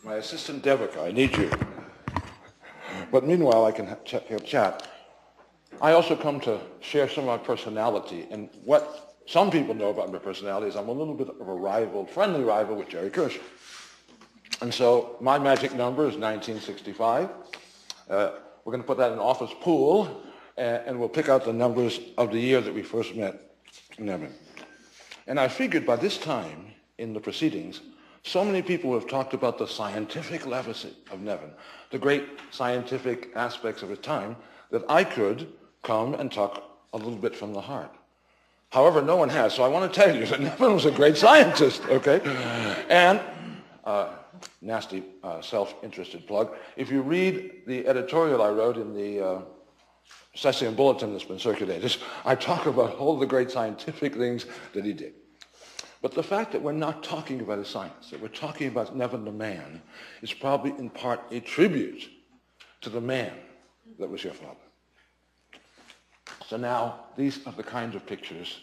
My assistant Devika, I need you. But meanwhile, I can chat. I also come to share some of my personality. And what some people know about my personality is I'm a little bit of a rival, friendly rival with Jerry Kirsch. And so my magic number is 1965. We're going to put that in an office pool, and we'll pick out the numbers of the year that we first met Nevin. And I figured by this time in the proceedings, so many people have talked about the scientific legacy of Nevin, the great scientific aspects of his time, that I could come and talk a little bit from the heart. However, no one has, so I want to tell you that Nevin was a great scientist, okay? And, nasty self-interested plug, if you read the editorial I wrote in the Session Bulletin that's been circulated, I talk about all the great scientific things that he did. But the fact that we're not talking about his science, that we're talking about Nevin the man, is probably in part a tribute to the man that was your father. So now, these are the kinds of pictures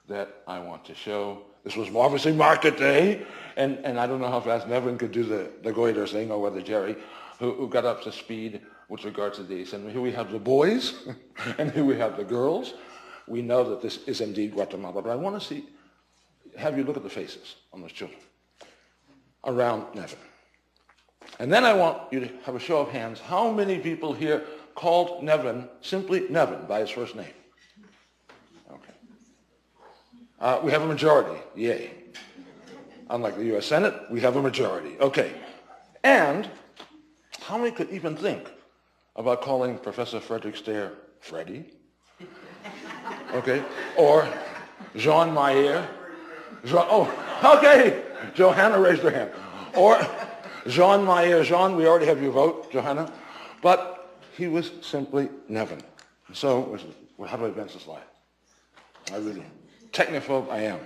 that I want to show. This was obviously market day, and I don't know how fast Nevin could do the goiter thing, or whether Jerry, who got up to speed with regard to these. And here we have the boys, and here we have the girls. We know that this is indeed Guatemala, but I want to have you look at the faces on those children around Nevin. And then I want you to have a show of hands. How many people here called Nevin simply Nevin by his first name? Okay. We have a majority. Yay. Unlike the U.S. Senate, we have a majority. Okay. And how many could even think about calling Professor Frederick Stair Freddie? Okay. Or Jean Mayer. Okay. Johanna raised her hand. Or Jean Mayer. Jean, we already have your vote, Johanna. But he was simply Nevin. So, how do I advance the slide? I really, technophobe I am.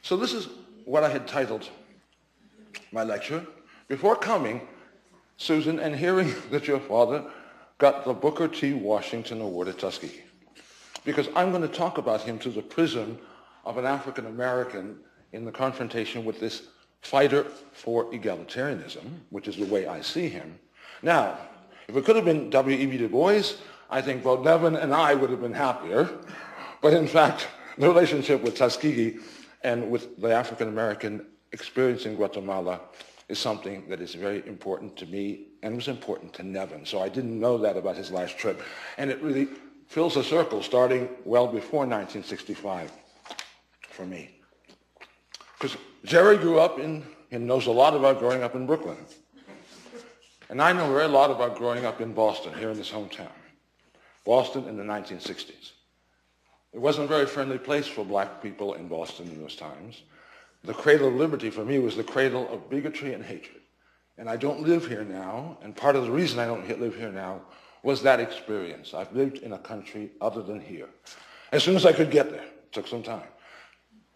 So this is what I had titled my lecture. Before coming, Susan, and hearing that your father got the Booker T. Washington Award at Tuskegee. Because I'm going to talk about him through the prism of an African American in the confrontation with this fighter for egalitarianism, which is the way I see him. Now, if it could have been W.E.B. Du Bois, I think both Nevin and I would have been happier. But in fact, the relationship with Tuskegee and with the African American experience in Guatemala is something that is very important to me and was important to Nevin. So I didn't know that about his last trip. And it really fills a circle starting well before 1965 for me. Because Jerry grew up and knows a lot about growing up in Brooklyn. And I know a very lot about growing up in Boston, here in this hometown. Boston in the 1960s. It wasn't a very friendly place for black people in Boston in those times. The cradle of liberty for me was the cradle of bigotry and hatred. And I don't live here now, and part of the reason I don't live here now was that experience. I've lived in a country other than here. As soon as I could get there, it took some time.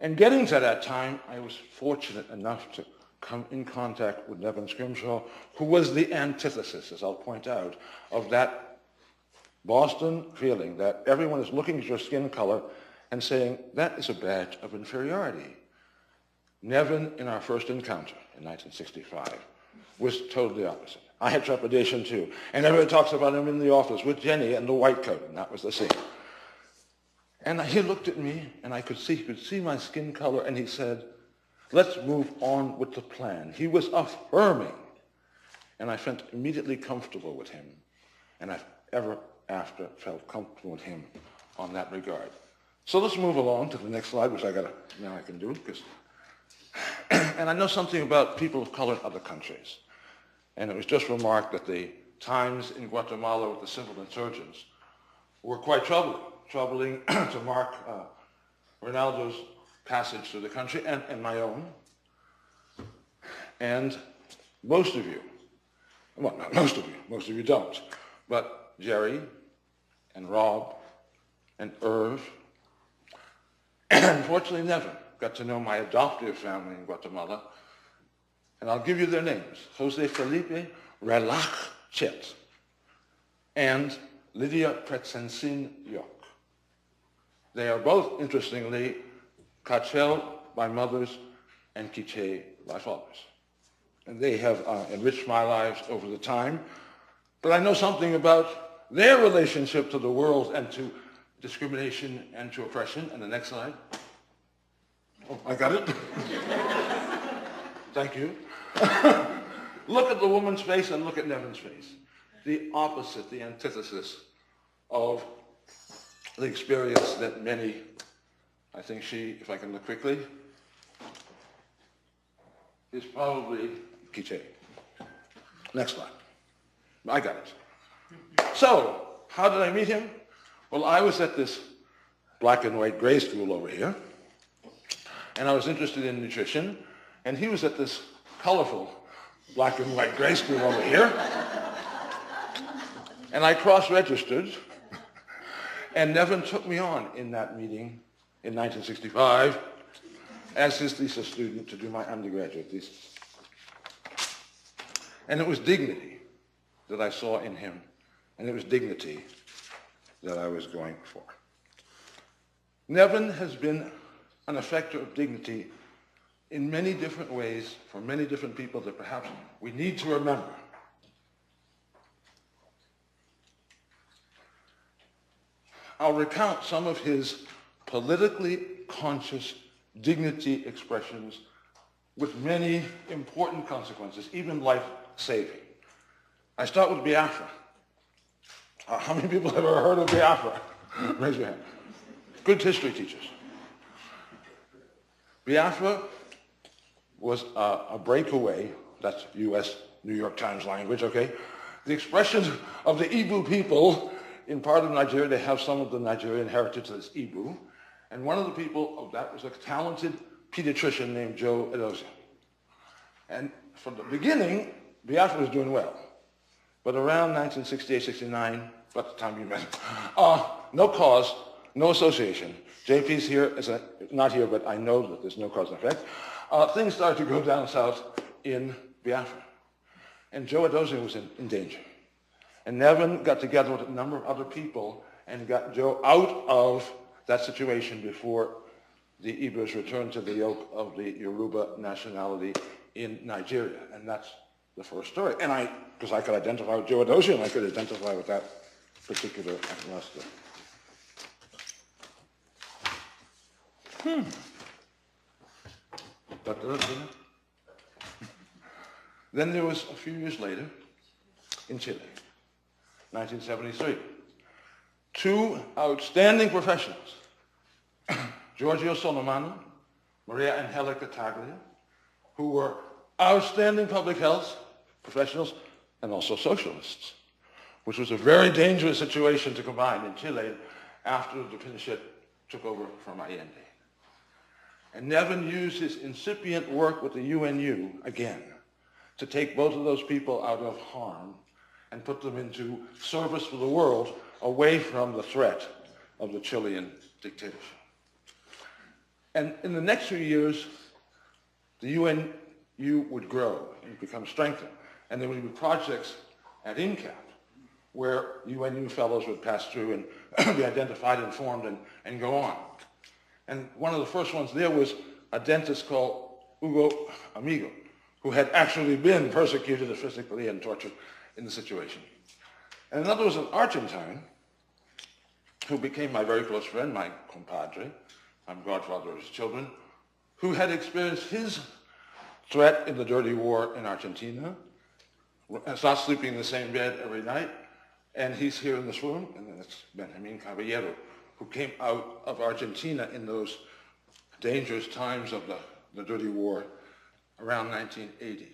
And getting to that time, I was fortunate enough to come in contact with Nevin Scrimshaw, who was the antithesis, as I'll point out, of that Boston feeling that everyone is looking at your skin color and saying, that is a badge of inferiority. Nevin, in our first encounter in 1965, was totally opposite. I had trepidation too. And everyone talks about him in the office with Jenny and the white coat, and that was the scene. And he looked at me, and he could see my skin color, and he said, let's move on with the plan. He was affirming. And I felt immediately comfortable with him. And I've ever after felt comfortable with him on that regard. So let's move along to the next slide, which now I can do, because, and I know something about people of color in other countries. And it was just remarked that the times in Guatemala with the civil insurgents were quite troubling to mark Ronaldo's passage through the country and my own. And most of you, well, not most of you don't, but Jerry and Rob and Irv, and unfortunately Nevin got to know my adoptive family in Guatemala, and I'll give you their names: Jose Felipe Relach Chet and Lydia Pretzensin Yok. They are both, interestingly, Cachel by mother's and Quiche life followers. And they have enriched my lives over the time. But I know something about their relationship to the world and to discrimination and to oppression. And the next slide. Oh, I got it. Thank you. Look at the woman's face and look at Nevin's face. The opposite, the antithesis of the experience that many, I think she, if I can look quickly, is probably Quiche. Next slide. I got it. So, how did I meet him? Well, I was at this black and white gray school over here, and I was interested in nutrition, and he was at this colorful black and white gray school over here, and I cross-registered, and Nevin took me on in that meeting in 1965 as his thesis student to do my undergraduate thesis. And it was dignity that I saw in him, and it was dignity that I was going for. Nevin has been an effector of dignity in many different ways for many different people that perhaps we need to remember. I'll recount some of his politically conscious dignity expressions with many important consequences, even life-saving. I start with Biafra. How many people have ever heard of Biafra? Raise your hand. Good history teachers. Biafra was a breakaway, that's U.S. New York Times language, okay? The expression of the Igbo people in part of Nigeria, they have some of the Nigerian heritage that's Igbo, and one of the people of that was a talented pediatrician named Joe Edozie. And from the beginning, Biafra was doing well. But around 1968, 69, about the time you met, no cause, no association. JP's here, not here, but I know that there's no cause and effect. Things started to go down south in Biafra. And Joe Edozie was in danger. And Nevin got together with a number of other people and got Joe out of that situation before the Igbos returned to the yoke of the Yoruba nationality in Nigeria. And that's the first story. And because I could identify with Joe Edozie and I could identify with that particular ancestor. Then there was a few years later in Chile, 1973. Two outstanding professionals, Giorgio Solomano, Maria Angelica Taglia, who were outstanding public health professionals and also socialists, which was a very dangerous situation to combine in Chile after the Pinochet took over from Allende. And Nevin used his incipient work with the UNU, again, to take both of those people out of harm and put them into service for the world away from the threat of the Chilean dictatorship. And in the next few years, the UNU would grow and become strengthened. And there would be projects at INCAP where UNU fellows would pass through and be identified and formed and go on. And one of the first ones there was a dentist called Hugo Amigo, who had actually been persecuted physically and tortured in the situation. And another was an Argentine who became my very close friend, my compadre. I'm godfather of his children, who had experienced his threat in the dirty war in Argentina, is not sleeping in the same bed every night, and he's here in this room, and it's Benjamin Caballero, who came out of Argentina in those dangerous times of the dirty war around 1980.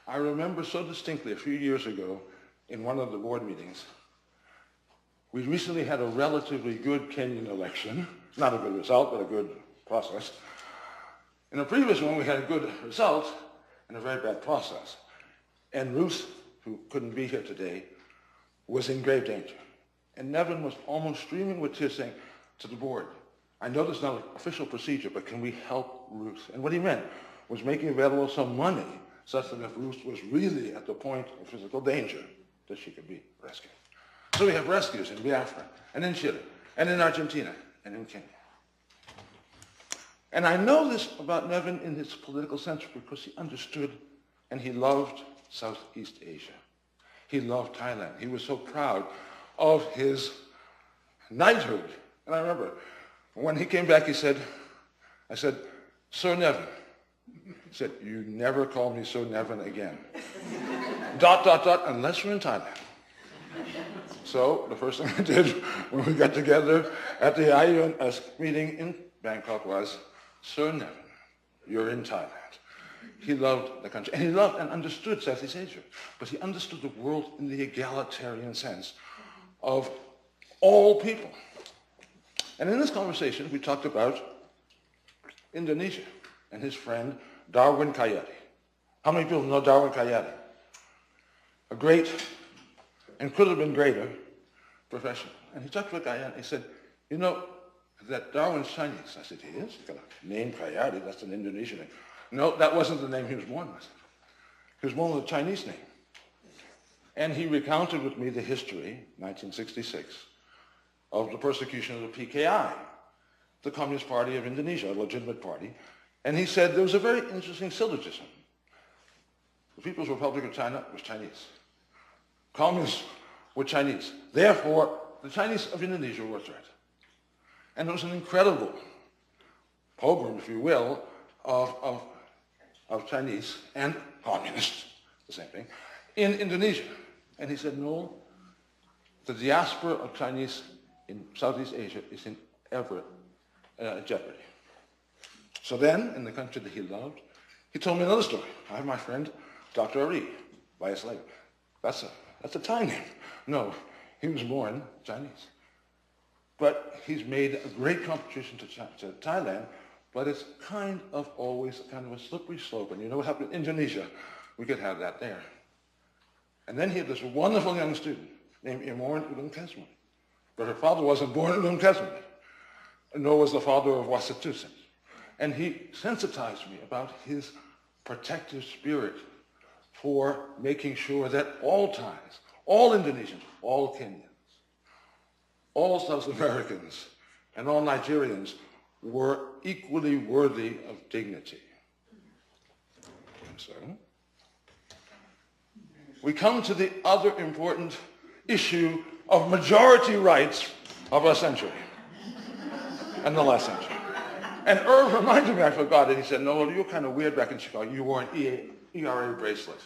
I remember so distinctly a few years ago in one of the board meetings, we recently had a relatively good Kenyan election, not a good result, but a good process. In a previous one, we had a good result and a very bad process. And Ruth, who couldn't be here today, was in grave danger. And Nevin was almost streaming with tears saying to the board, I know this is not an official procedure, but can we help Ruth? And what he meant was making available some money such that if Ruth was really at the point of physical danger, that she could be rescued. So we have rescues in Biafra, and in Chile, and in Argentina, and in Kenya. And I know this about Nevin in his political sense because he understood and he loved Southeast Asia. He loved Thailand. He was so proud of his knighthood. And I remember when he came back, I said, Sir Nevin. He said, you never call me Sir Nevin again. ... unless we're in Thailand. So the first thing I did when we got together at the IUNS meeting in Bangkok was, Sir Nevin, you're in Thailand. He loved the country, and he loved and understood Southeast Asia, but he understood the world in the egalitarian sense of all people. And in this conversation, we talked about Indonesia and his friend Darwin Kayati. How many people know Darwin Kayati? A great, and could have been greater, professional. And he talked to a guy and he said, you know, that Darwin's Chinese. I said, he is? He's got a name Kayati, that's an Indonesian name. No, that wasn't the name he was born with. He was born with a Chinese name. And he recounted with me the history, 1966, of the persecution of the PKI, the Communist Party of Indonesia, a legitimate party. And he said there was a very interesting syllogism. The People's Republic of China was Chinese. Communists were Chinese. Therefore, the Chinese of Indonesia were a threat. And it was an incredible pogrom, if you will, of Chinese and communists, the same thing, in Indonesia. And he said, no, the diaspora of Chinese in Southeast Asia is in ever jeopardy. So then, in the country that he loved, he told me another story. I have my friend, Dr. Ari, by a slave. That's a Thai name. No, he was born Chinese. But he's made a great contribution to Thailand, but it's kind of always kind of a slippery slope. And you know what happened in Indonesia? We could have that there. And then he had this wonderful young student named Imorn Ulum Kesman. But her father wasn't born Ulum Kesman, nor was the father of Wasatusen. And he sensitized me about his protective spirit for making sure that all Thais, all Indonesians, all Kenyans, all South Americans, and all Nigerians were equally worthy of dignity. And so, we come to the other important issue of majority rights of our century and the last century. And Irv reminded me, I forgot it. He said, no, you were kind of weird back in Chicago. You wore an ERA bracelet.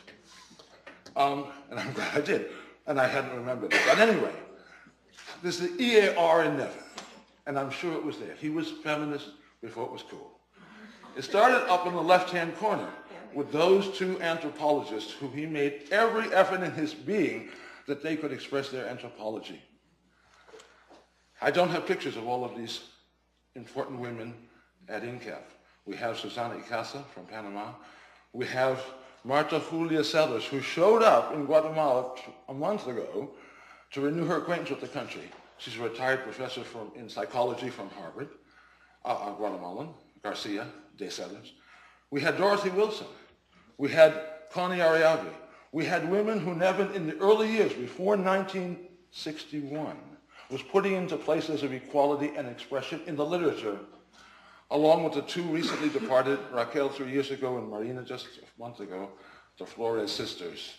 And I'm glad I did. And I hadn't remembered it. But anyway, there's the EAR in Nevin. And I'm sure it was there. He was feminist before it was cool. It started up in the left-hand corner with those two anthropologists who he made every effort in his being that they could express their anthropology. I don't have pictures of all of these important women at INCAP. We have Susana Icaza from Panama. We have Marta Julia Sellers, who showed up in Guatemala a month ago to renew her acquaintance with the country. She's a retired professor in psychology from Harvard, Guatemalan, Garcia de Sellers. We had Dorothy Wilson. We had Connie Ariadne. We had women who Nevin, in the early years, before 1961, was putting into places of equality and expression in the literature, along with the two recently departed, Raquel 3 years ago and Marina just a month ago, the Flores sisters.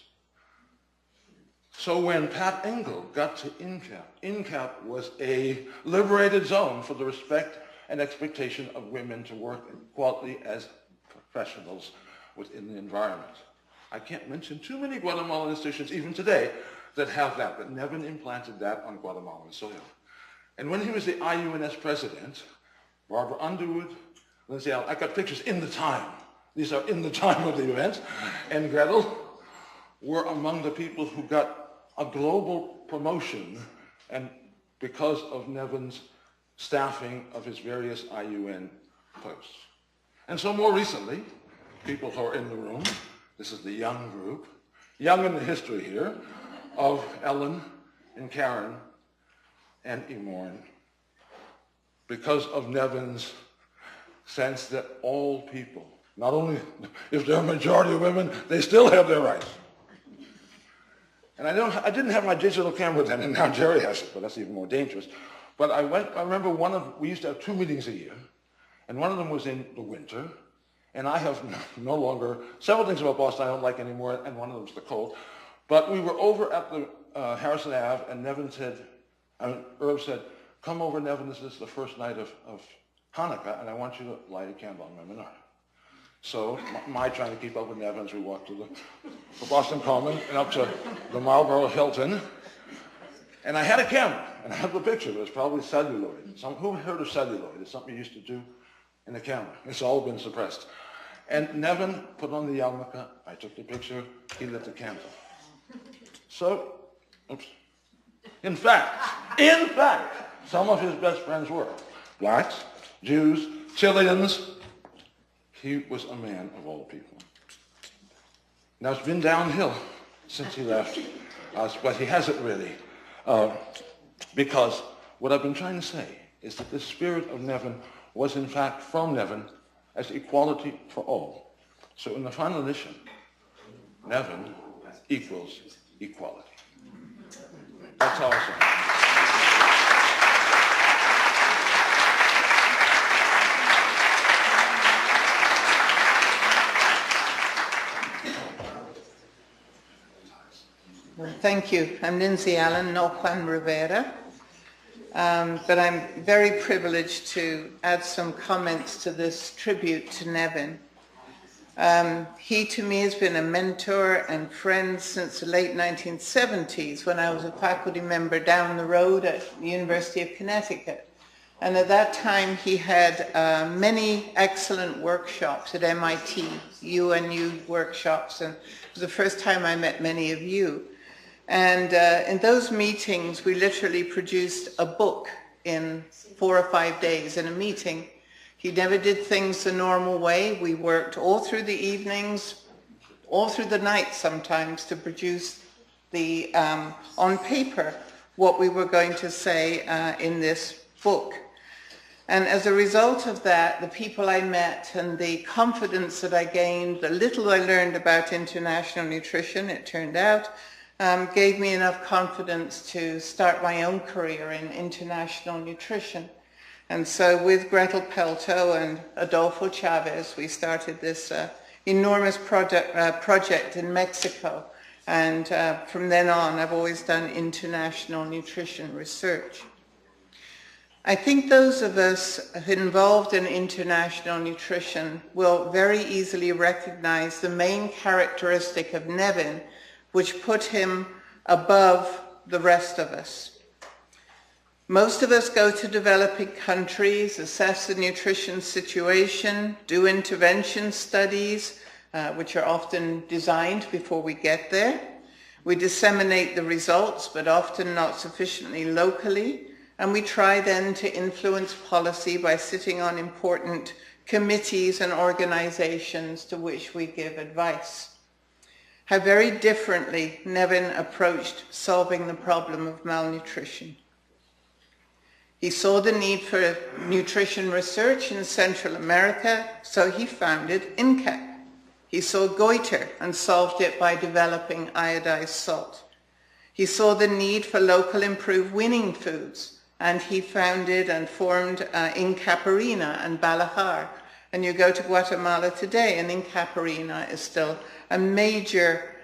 So when Pat Engel got to INCAP, INCAP was a liberated zone for the respect and expectation of women to work in equality as professionals within the environment. I can't mention too many Guatemalan institutions, even today, that have that, but Nevin implanted that on Guatemalan soil. And when he was the IUNS president, Barbara Underwood, Lindsay Allen, I got pictures in the time. These are in the time of the event. And Gretel were among the people who got a global promotion and because of Nevin's staffing of his various IUN posts. And so more recently, people who are in the room, this is the young group, young in the history here, of Ellen and Karen and Imorn, because of Nevin's sense that all people, not only if they're a majority of women, they still have their rights. And I didn't have my digital camera then, and now Jerry has it, but that's even more dangerous. But I remember we used to have 2 meetings a year, And one of them was in the winter. And I have no longer, several things about Boston I don't like anymore, and one of them is the cold. But we were over at the Harrison Ave, and Nevin said, Irv said, come over, Nevin, this is the first night of Hanukkah, and I want you to light a candle on my menorah. So my trying to keep up with Nevin as we walked to the Boston Common and up to the Marlborough Hilton. And I had a camera, and I have the picture, but it's probably celluloid. Who heard of celluloid? It's something you used to do in the camera. It's all been suppressed. And Nevin put on the yarmulke, I took the picture, he lit the candle. So, oops. In fact, some of his best friends were blacks, Jews, Chileans. He was a man of all people. Now it's been downhill since he left us, but he hasn't really. Because what I've been trying to say is that the spirit of Nevin was in fact from Nevin as equality for all. So in the final edition, Nevin equals equality. That's awesome. Thank you. I'm Lindsay Allen, not Juan Rivera. But I'm very privileged to add some comments to this tribute to Nevin. He, to me, has been a mentor and friend since the late 1970s when I was a faculty member down the road at the University of Connecticut. And at that time, he had many excellent workshops at MIT, UNU workshops, and it was the first time I met many of you. And in those meetings, we literally produced a book in 4 or 5 days in a meeting. He never did things the normal way. We worked all through the evenings, all through the night sometimes to produce the, on paper, what we were going to say in this book. And as a result of that, the people I met and the confidence that I gained, the little I learned about international nutrition, it turned out, gave me enough confidence to start my own career in international nutrition. And so with Gretel Pelto and Adolfo Chavez, we started this enormous project in Mexico. And from then on, I've always done international nutrition research. I think those of us involved in international nutrition will very easily recognize the main characteristic of Nevin, which put him above the rest of us. Most of us go to developing countries, assess the nutrition situation, do intervention studies, which are often designed before we get there. We disseminate the results, but often not sufficiently locally. And we try then to influence policy by sitting on important committees and organizations to which we give advice. How very differently Nevin approached solving the problem of malnutrition. He saw the need for nutrition research in Central America, so he founded INCAP. He saw goiter and solved it by developing iodized salt. He saw the need for local improved winning foods, and he founded and formed Incaparina and Balajar. And you go to Guatemala today, and Incaparina is still a major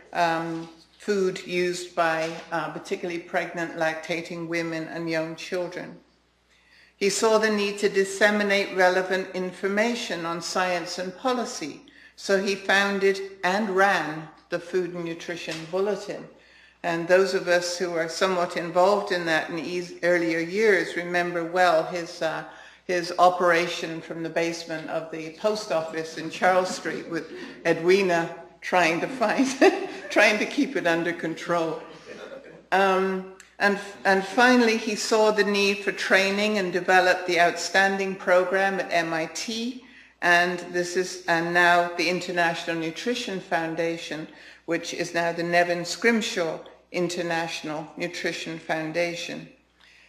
food used by particularly pregnant, lactating women and young children. He saw the need to disseminate relevant information on science and policy, so he founded and ran the Food and Nutrition Bulletin. And those of us who are somewhat involved in that in earlier years remember well his operation from the basement of the post office in Charles Street with Edwina trying to keep it under control. And finally, he saw the need for training and developed the outstanding program at MIT, and now the International Nutrition Foundation, which is now the Nevin Scrimshaw International Nutrition Foundation.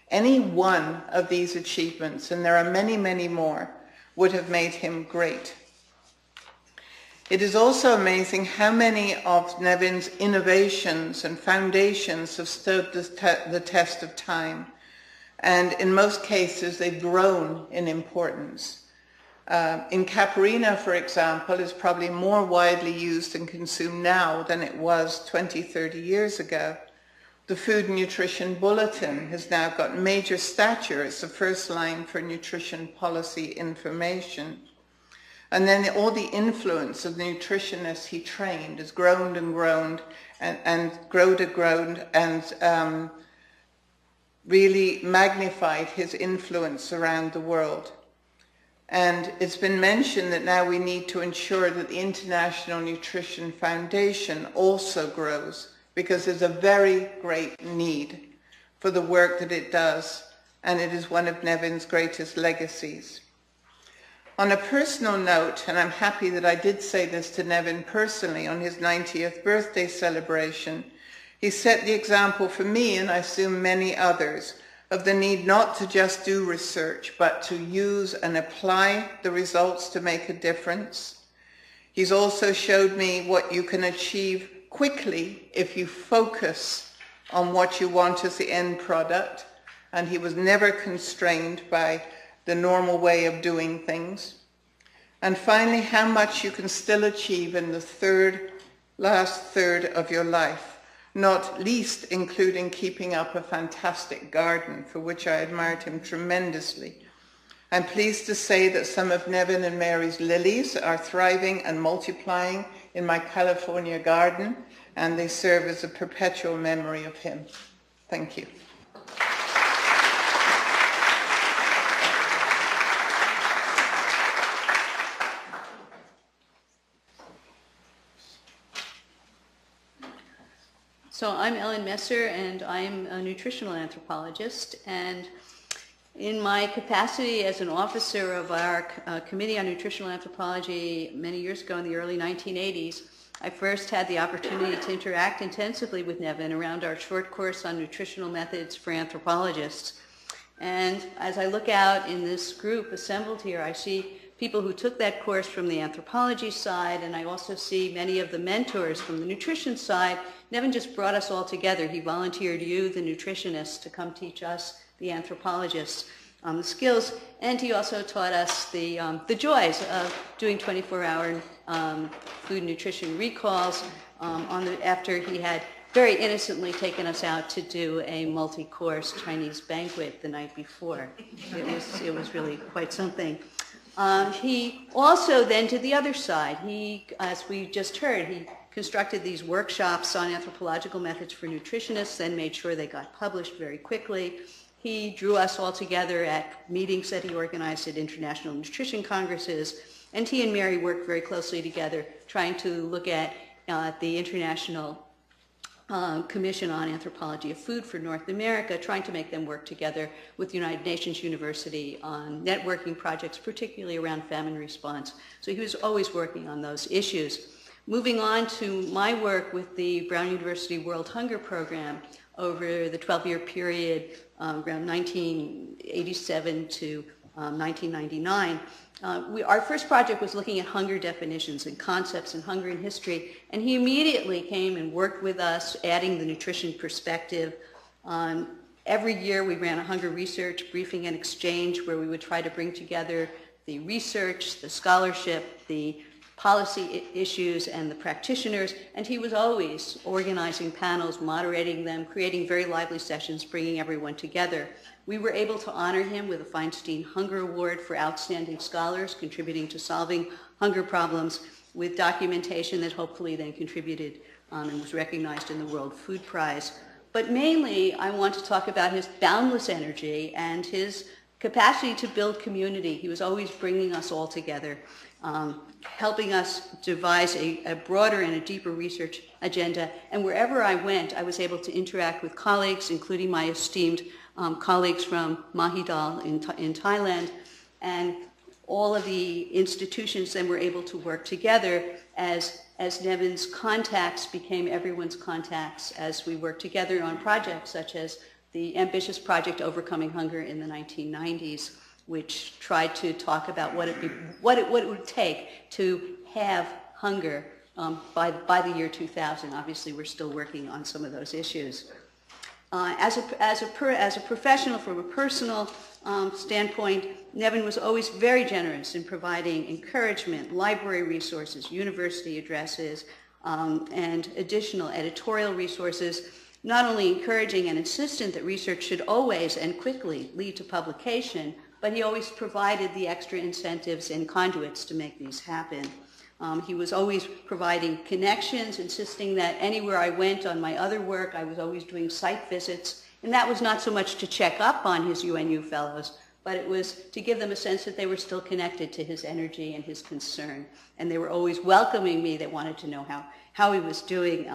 Any one of these achievements, and there are many, many more, would have made him great. It is also amazing how many of Nevin's innovations and foundations have stood the test of time. And in most cases, they've grown in importance. In Caparina, for example, is probably more widely used and consumed now than it was 20, 30 years ago. The Food and Nutrition Bulletin has now got major stature. It's the first line for nutrition policy information. And then all the influence of the nutritionists he trained has grown and grown and grown and really magnified his influence around the world. And it's been mentioned that now we need to ensure that the International Nutrition Foundation also grows, because there's a very great need for the work that it does, and it is one of Nevin's greatest legacies. On a personal note, and I'm happy that I did say this to Nevin personally on his 90th birthday celebration, he set the example for me, and I assume many others, of the need not to just do research, but to use and apply the results to make a difference. He's also showed me what you can achieve quickly if you focus on what you want as the end product, and he was never constrained by the normal way of doing things. And finally, how much you can still achieve in the last third of your life, not least including keeping up a fantastic garden, for which I admired him tremendously. I'm pleased to say that some of Nevin and Mary's lilies are thriving and multiplying in my California garden, and they serve as a perpetual memory of him. Thank you. So I'm Ellen Messer, and I'm a nutritional anthropologist, and in my capacity as an officer of our Committee on Nutritional Anthropology many years ago in the early 1980s, I first had the opportunity to interact intensively with Nevin around our short course on nutritional methods for anthropologists. And as I look out in this group assembled here, I see people who took that course from the anthropology side, and I also see many of the mentors from the nutrition side. Nevin just brought us all together. He volunteered you, the nutritionists, to come teach us, the anthropologists, the skills, and he also taught us the joys of doing 24-hour food and nutrition recalls after he had very innocently taken us out to do a multi-course Chinese banquet the night before. It was really quite something. He also then did the other side. He, as we just heard, he constructed these workshops on anthropological methods for nutritionists and made sure they got published very quickly. He drew us all together at meetings that he organized at international nutrition congresses, and he and Mary worked very closely together trying to look at the International Commission on Anthropology of Food for North America, trying to make them work together with United Nations University on networking projects, particularly around famine response. So he was always working on those issues. Moving on to my work with the Brown University World Hunger Program over the 12-year period around 1987 to 1999. Our first project was looking at hunger definitions and concepts in hunger and history, and he immediately came and worked with us, adding the nutrition perspective. Every year we ran a hunger research briefing and exchange where we would try to bring together the research, the scholarship, the policy issues, and the practitioners, and he was always organizing panels, moderating them, creating very lively sessions, bringing everyone together. We were able to honor him with a Feinstein Hunger Award for outstanding scholars contributing to solving hunger problems, with documentation that hopefully then contributed and was recognized in the World Food Prize. But mainly, I want to talk about his boundless energy and his capacity to build community. He was always bringing us all together, helping us devise a broader and a deeper research agenda. And wherever I went, I was able to interact with colleagues, including my esteemed colleagues from Mahidol in Thailand, and all of the institutions then were able to work together as Nevin's contacts became everyone's contacts as we worked together on projects such as the ambitious project Overcoming Hunger in the 1990s, which tried to talk about what it would take to have hunger by the year 2000. Obviously, we're still working on some of those issues. As a professional, from a personal standpoint, Nevin was always very generous in providing encouragement, library resources, university addresses, and additional editorial resources, not only encouraging and insistent that research should always and quickly lead to publication, but he always provided the extra incentives and conduits to make these happen. He was always providing connections, insisting that anywhere I went on my other work, I was always doing site visits. And that was not so much to check up on his UNU fellows, but it was to give them a sense that they were still connected to his energy and his concern. And they were always welcoming me. They wanted to know how he was doing.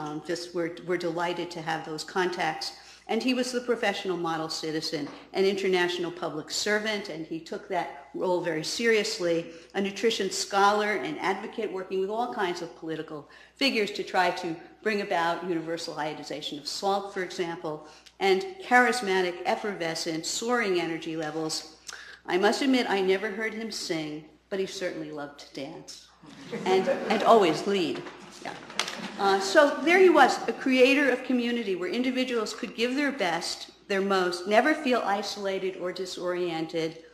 We're delighted to have those contacts. And he was the professional model citizen, an international public servant, and he took that role very seriously, a nutrition scholar and advocate working with all kinds of political figures to try to bring about universal iodization of salt, for example, and charismatic, effervescent, soaring energy levels. I must admit I never heard him sing, but he certainly loved to dance and always lead. Yeah. So there he was, a creator of community where individuals could give their best, their most, never feel isolated or disoriented.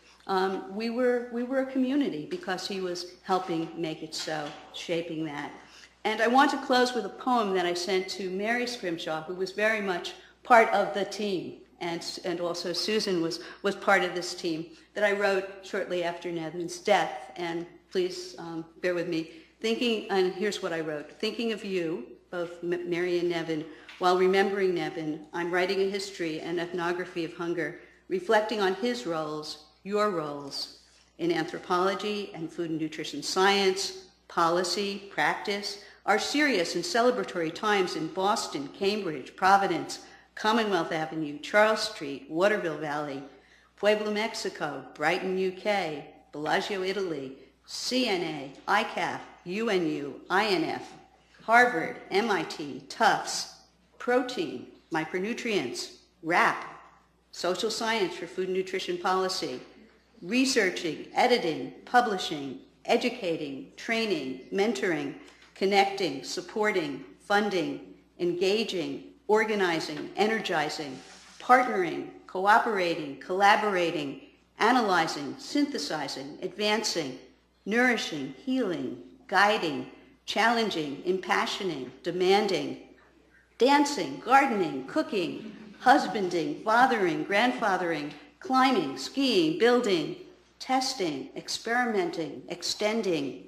We were a community because he was helping make it so, shaping that. And I want to close with a poem that I sent to Mary Scrimshaw, who was very much part of the team, and also Susan was part of this team, that I wrote shortly after Nevin's death. And please bear with me. And here's what I wrote. Thinking of you, both Mary and Nevin, while remembering Nevin, I'm writing a history and ethnography of hunger, reflecting on his roles, your roles, in anthropology and food and nutrition science, policy, practice, our serious and celebratory times in Boston, Cambridge, Providence, Commonwealth Avenue, Charles Street, Waterville Valley, Puebla, Mexico, Brighton, UK, Bellagio, Italy, CNA, ICAF, UNU, INF, Harvard, MIT, Tufts, protein, micronutrients, RAP, social science for food and nutrition policy, researching, editing, publishing, educating, training, mentoring, connecting, supporting, funding, engaging, organizing, energizing, partnering, cooperating, collaborating, analyzing, synthesizing, advancing, nourishing, healing, guiding, challenging, impassioning, demanding, dancing, gardening, cooking, husbanding, fathering, grandfathering, climbing, skiing, building, testing, experimenting, extending,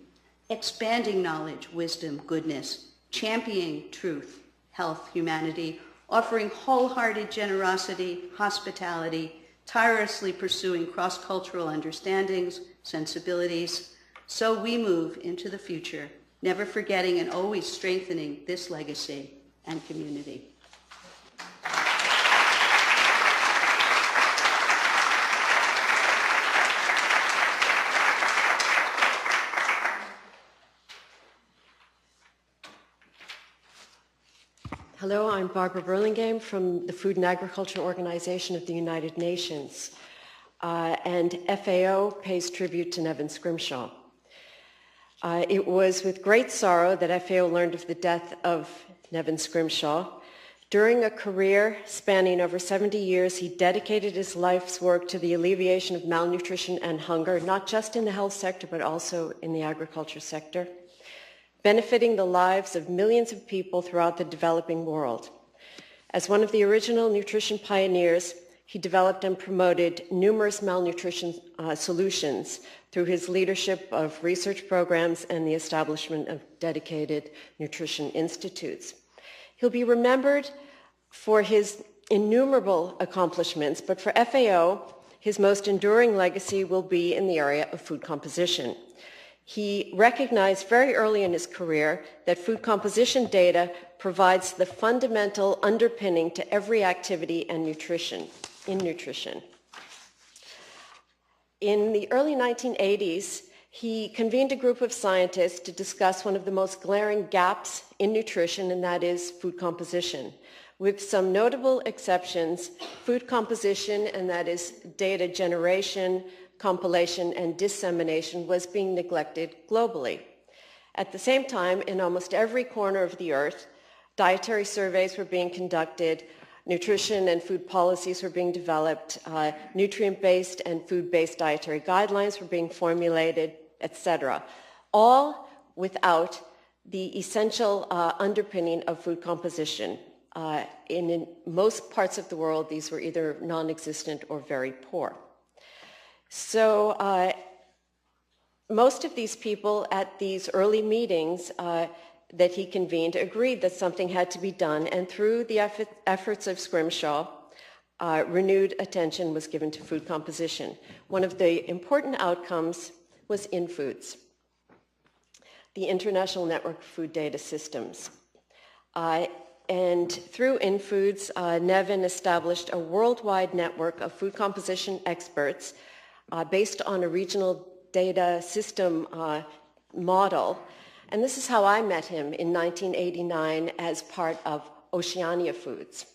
expanding knowledge, wisdom, goodness, championing truth, health, humanity, offering wholehearted generosity, hospitality, tirelessly pursuing cross-cultural understandings, sensibilities. So we move into the future, never forgetting and always strengthening this legacy and community. Hello, I'm Barbara Burlingame from the Food and Agriculture Organization of the United Nations, and FAO pays tribute to Nevin Scrimshaw. It was with great sorrow that FAO learned of the death of Nevin Scrimshaw. During a career spanning over 70 years, he dedicated his life's work to the alleviation of malnutrition and hunger, not just in the health sector, but also in the agriculture sector, benefiting the lives of millions of people throughout the developing world. As one of the original nutrition pioneers, he developed and promoted numerous malnutrition solutions through his leadership of research programs and the establishment of dedicated nutrition institutes. He'll be remembered for his innumerable accomplishments, but for FAO, his most enduring legacy will be in the area of food composition. He recognized very early in his career that food composition data provides the fundamental underpinning to every activity and nutrition. In the early 1980s, he convened a group of scientists to discuss one of the most glaring gaps in nutrition, and that is food composition. With some notable exceptions, food composition, and that is data generation, compilation, and dissemination, was being neglected globally. At the same time, in almost every corner of the earth, dietary surveys were being conducted, Nutrition and food policies were being developed, nutrient-based and food-based dietary guidelines were being formulated, etc. All without the essential underpinning of food composition. In most parts of the world, these were either non-existent or very poor. So most of these people at these early meetings that he convened agreed that something had to be done, and through the efforts of Scrimshaw, renewed attention was given to food composition. One of the important outcomes was InFoods, the International Network of Food Data Systems. And through InFoods, Nevin established a worldwide network of food composition experts based on a regional data system model. And this is how I met him in 1989 as part of Oceania Foods,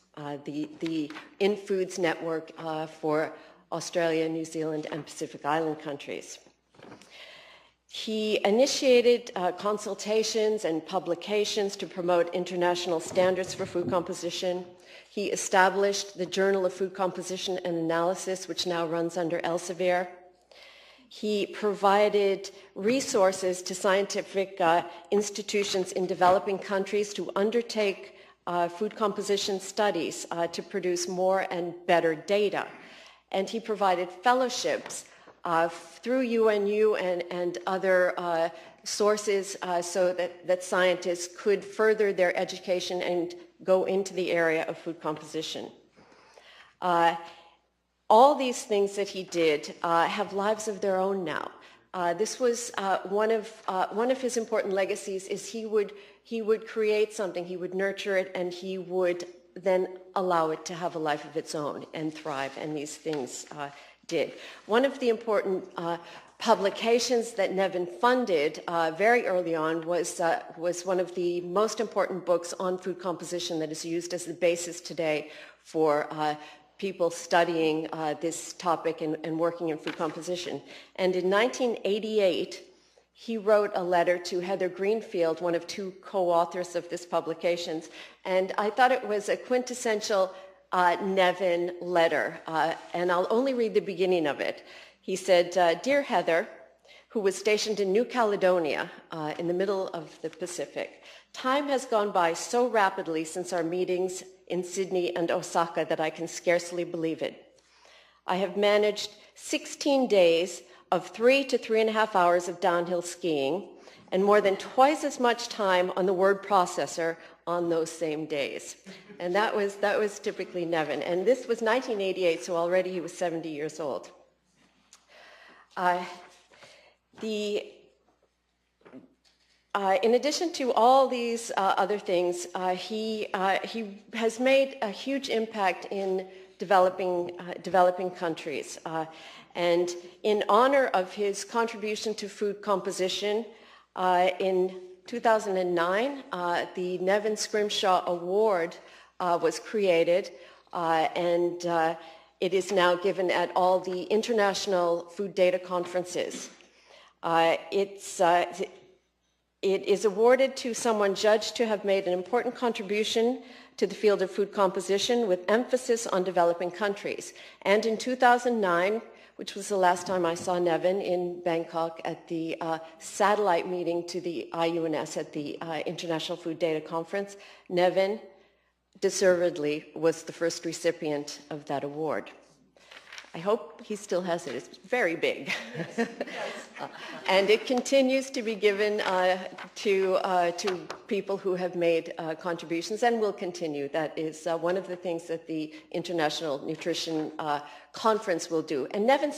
the InFoods network for Australia, New Zealand, and Pacific Island countries. He initiated consultations and publications to promote international standards for food composition. He established the Journal of Food Composition and Analysis, which now runs under Elsevier. He provided resources to scientific institutions in developing countries to undertake food composition studies to produce more and better data. And he provided fellowships through UNU and other sources so that scientists could further their education and go into the area of food composition. All these things that he did have lives of their own now. This was one of his important legacies. Is he would create something, he would nurture it, and he would then allow it to have a life of its own and thrive. And these things did. One of the important publications that Nevin funded very early on was one of the most important books on food composition that is used as the basis today for people studying this topic and working in food composition. And in 1988, he wrote a letter to Heather Greenfield, one of two co-authors of this publication, and I thought it was a quintessential Nevin letter, and I'll only read the beginning of it. He said, "Dear Heather, who was stationed in New Caledonia in the middle of the Pacific, time has gone by so rapidly since our meetings in Sydney and Osaka that I can scarcely believe it. I have managed 16 days of 3 to 3.5 hours of downhill skiing and more than twice as much time on the word processor on those same days." And that was typically Nevin. And this was 1988, so already he was 70 years old. In addition to all these other things, he has made a huge impact in developing countries. And in honor of his contribution to food composition, in 2009, the Nevin Scrimshaw Award was created, and it is now given at all the international food data conferences. It is awarded to someone judged to have made an important contribution to the field of food composition with emphasis on developing countries. And in 2009, which was the last time I saw Nevin in Bangkok at the satellite meeting to the IUNS at the International Food Data Conference, Nevin deservedly was the first recipient of that award. I hope he still has it. It's very big. Yes, and it continues to be given to people who have made contributions and will continue. That is one of the things that the International Nutrition Conference will do. And Nevin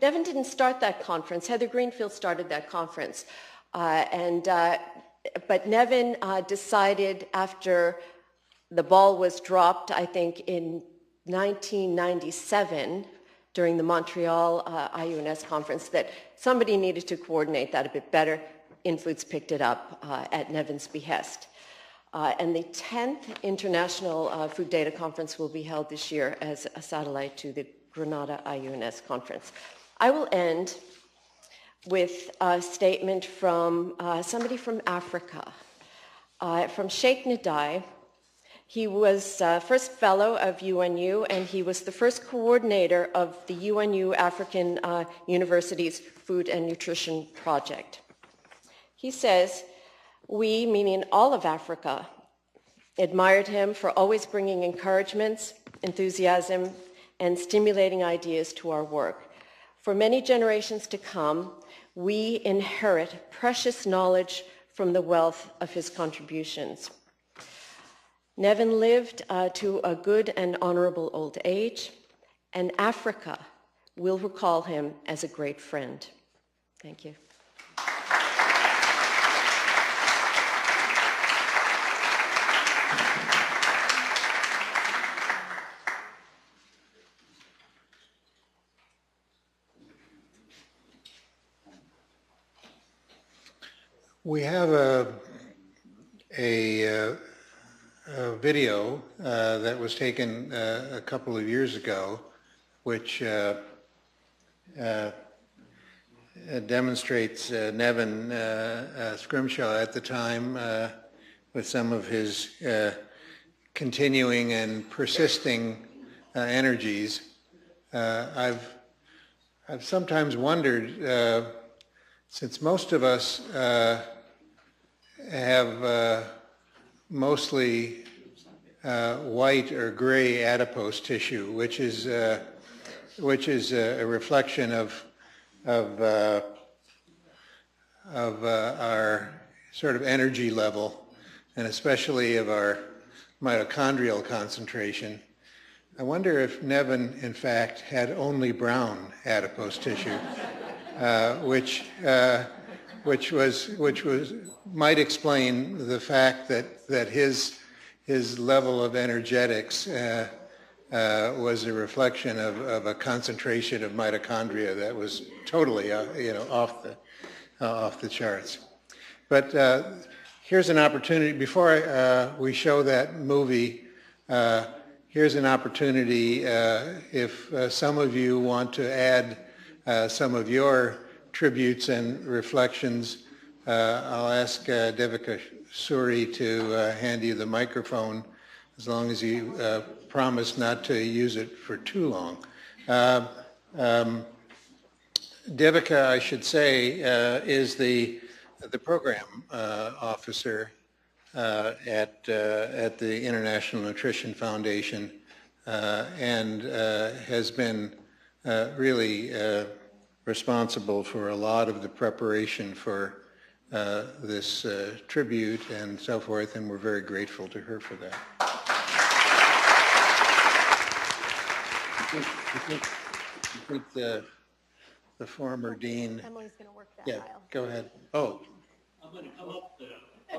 didn't start that conference. Heather Greenfield started that conference. But Nevin decided after the ball was dropped, I think in 1997, during the Montreal IUNS conference, that somebody needed to coordinate that a bit better. InFoods picked it up at Nevin's behest. And the 10th International Food Data Conference will be held this year as a satellite to the Grenada IUNS conference. I will end with a statement from somebody from Africa, from Sheikh Nadai. He was first fellow of UNU, and he was the first coordinator of the UNU African University's Food and Nutrition Project. He says, "We, meaning all of Africa, admired him for always bringing encouragements, enthusiasm, and stimulating ideas to our work. For many generations to come, we inherit precious knowledge from the wealth of his contributions." Nevin lived to a good and honorable old age, and Africa will recall him as a great friend. Thank you. We have a video that was taken a couple of years ago, which demonstrates Nevin Scrimshaw at the time with some of his continuing and persisting energies. I've sometimes wondered, since most of us have mostly white or gray adipose tissue, which is a reflection of our sort of energy level, and especially of our mitochondrial concentration. I wonder if Nevin, in fact, had only brown adipose tissue, which might explain the fact that his level of energetics was a reflection of a concentration of mitochondria that was totally off the charts. But here's an opportunity. Before we show that movie, here's an opportunity if some of you want to add some of your tributes and reflections. I'll ask Devika Suri to hand you the microphone, as long as you promise not to use it for too long. Devika, I should say, is the program officer at the International Nutrition Foundation, and has been really responsible for a lot of the preparation for this tribute and so forth, and we're very grateful to her for that. I think the former dean. Emily's going to work that aisle. Go ahead. Oh. I'm going to come up there. I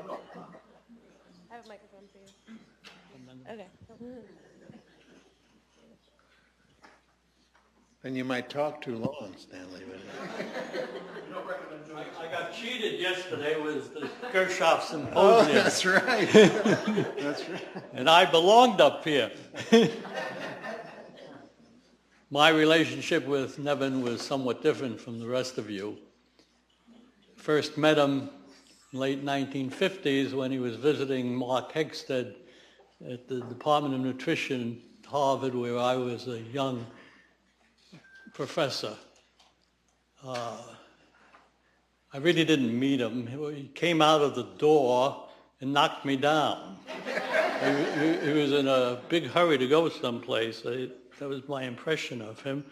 have a microphone for you. Okay. And you might talk too long, Stanley. I got cheated yesterday with the Scrimshaw Symposium. Oh, that's right. That's right. And I belonged up here. My relationship with Nevin was somewhat different from the rest of you. First met him in late 1950s when he was visiting Mark Hegstead at the Department of Nutrition at Harvard, where I was a young professor. I really didn't meet him. He came out of the door and knocked me down. He was in a big hurry to go someplace. That was my impression of him.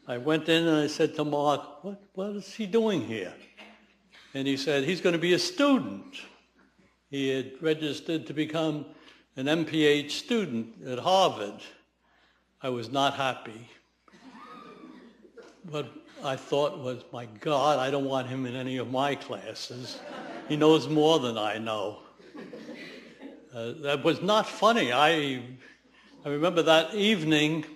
I went in and I said to Mark, what is he doing here? And he said, he's going to be a student. He had registered to become an MPH student at Harvard. I was not happy. What I thought was, my God, I don't want him in any of my classes. He knows more than I know. That was not funny. I remember that evening,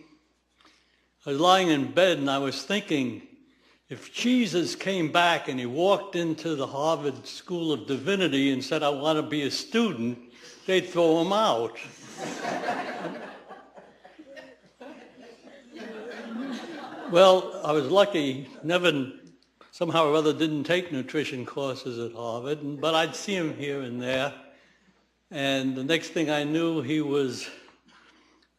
I was lying in bed and I was thinking, if Jesus came back and he walked into the Harvard School of Divinity and said, I want to be a student, they'd throw him out. Well, I was lucky. Nevin somehow or other didn't take nutrition courses at Harvard, but I'd see him here and there. And the next thing I knew, he was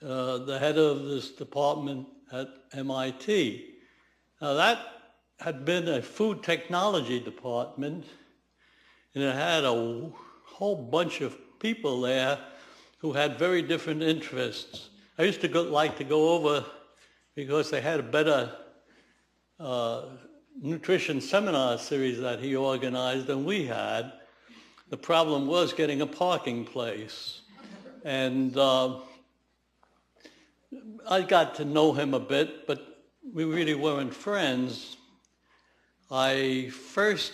the head of this department at MIT. Now that had been a food technology department, and it had a whole bunch of people there who had very different interests. I used to like to go over because they had a better nutrition seminar series that he organized than we had. The problem was getting a parking place. And I got to know him a bit, but we really weren't friends. I first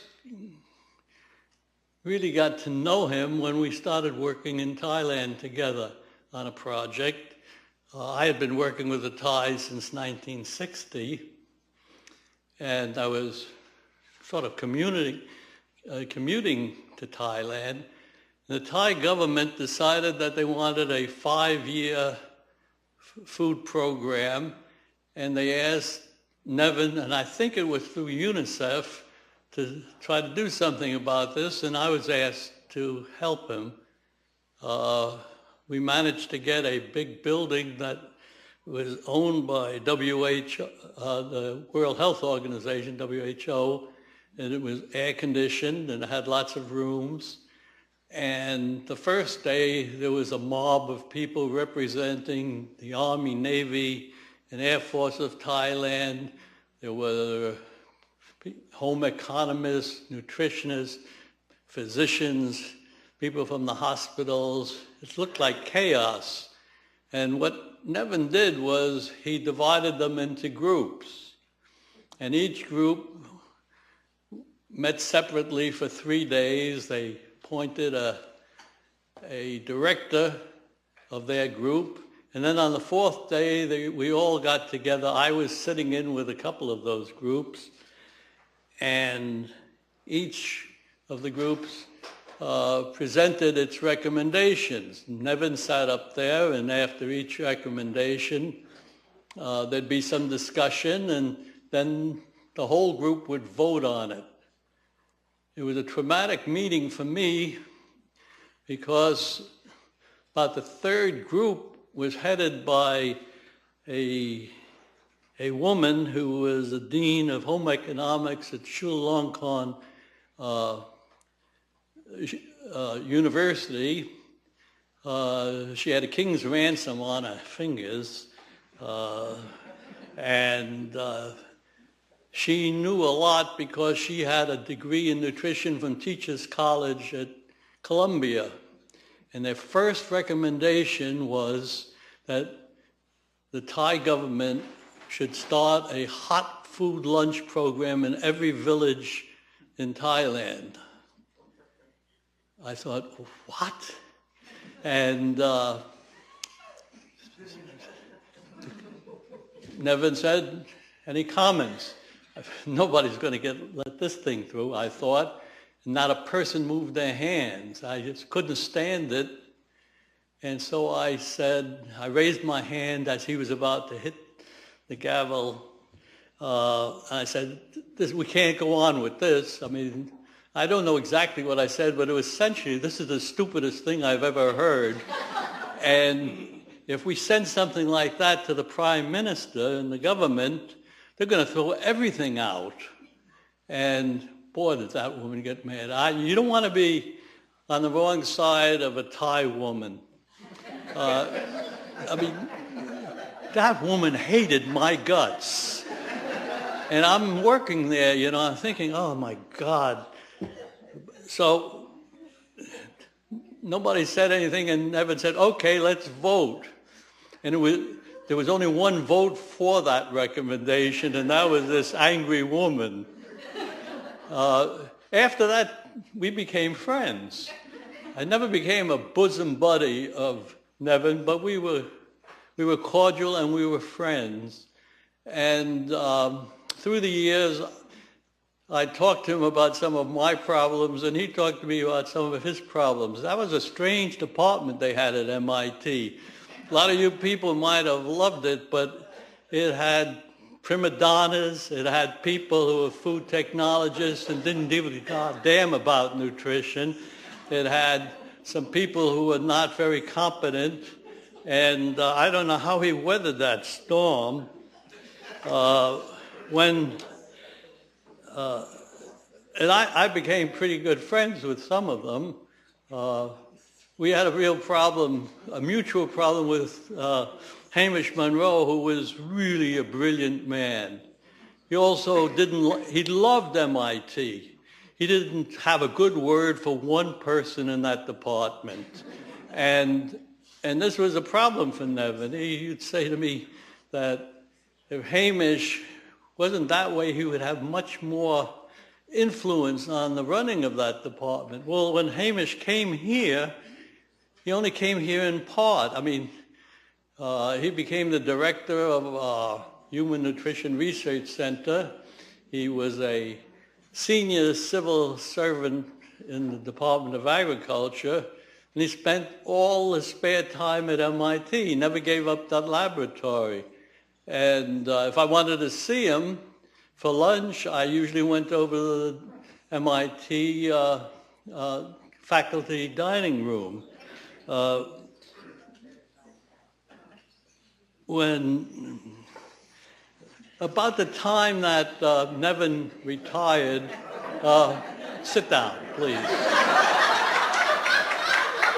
really got to know him when we started working in Thailand together on a project. I had been working with the Thais since 1960, and I was sort of commuting to Thailand. The Thai government decided that they wanted a 5-year food program, and they asked Nevin, and I think it was through UNICEF, to try to do something about this, and I was asked to help him. We managed to get a big building that was owned by WHO, the World Health Organization, WHO, and it was air conditioned and it had lots of rooms. And the first day there was a mob of people representing the Army, Navy, and Air Force of Thailand. There were home economists, nutritionists, physicians, people from the hospitals. It looked like chaos. And what Nevin did was he divided them into groups. And each group met separately for 3 days. They appointed a director of their group. And then on the 4th day, we all got together. I was sitting in with a couple of those groups. And each of the groups presented its recommendations. Nevin sat up there, and after each recommendation, there'd be some discussion, and then the whole group would vote on it. It was a traumatic meeting for me because about the 3rd group was headed by a woman who was the dean of home economics at Chulalongkorn University. She had a king's ransom on her fingers, and she knew a lot because she had a degree in nutrition from Teachers College at Columbia. And their first recommendation was that the Thai government should start a hot food lunch program in every village in Thailand. I thought, what? And Nevin said, any comments? Nobody's going to let this thing through, I thought. Not a person moved their hands. I just couldn't stand it. And so I raised my hand as he was about to hit the gavel. I said, we can't go on with this. I mean, I don't know exactly what I said, but it was essentially, this is the stupidest thing I've ever heard. And if we send something like that to the Prime Minister and the government, they're going to throw everything out. And boy, did that woman get mad. You don't want to be on the wrong side of a Thai woman. I mean, that woman hated my guts. And I'm working there, you know, I'm thinking, oh my God. So nobody said anything, and Nevin said, okay, let's vote. And there was only one vote for that recommendation, and that was this angry woman. After that, we became friends. I never became a bosom buddy of Nevin, but we were cordial and we were friends. And through the years, I talked to him about some of my problems, and he talked to me about some of his problems. That was a strange department they had at MIT. A lot of you people might have loved it, but it had prima donnas, it had people who were food technologists and didn't give a goddamn about nutrition. It had some people who were not very competent, and I don't know how he weathered that storm. And I became pretty good friends with some of them. We had a real problem, a mutual problem with Hamish Monroe, who was really a brilliant man. He also he loved MIT. He didn't have a good word for one person in that department. And this was a problem for Nevin. He'd say to me that if Hamish wasn't that way, he would have much more influence on the running of that department. Well, when Hamish came here, he only came here in part. I mean, he became the director of Human Nutrition Research Center. He was a senior civil servant in the Department of Agriculture, and he spent all his spare time at MIT. He never gave up that laboratory. And if I wanted to see him for lunch, I usually went over to the MIT faculty dining room. When about the time that Nevin retired, sit down, please.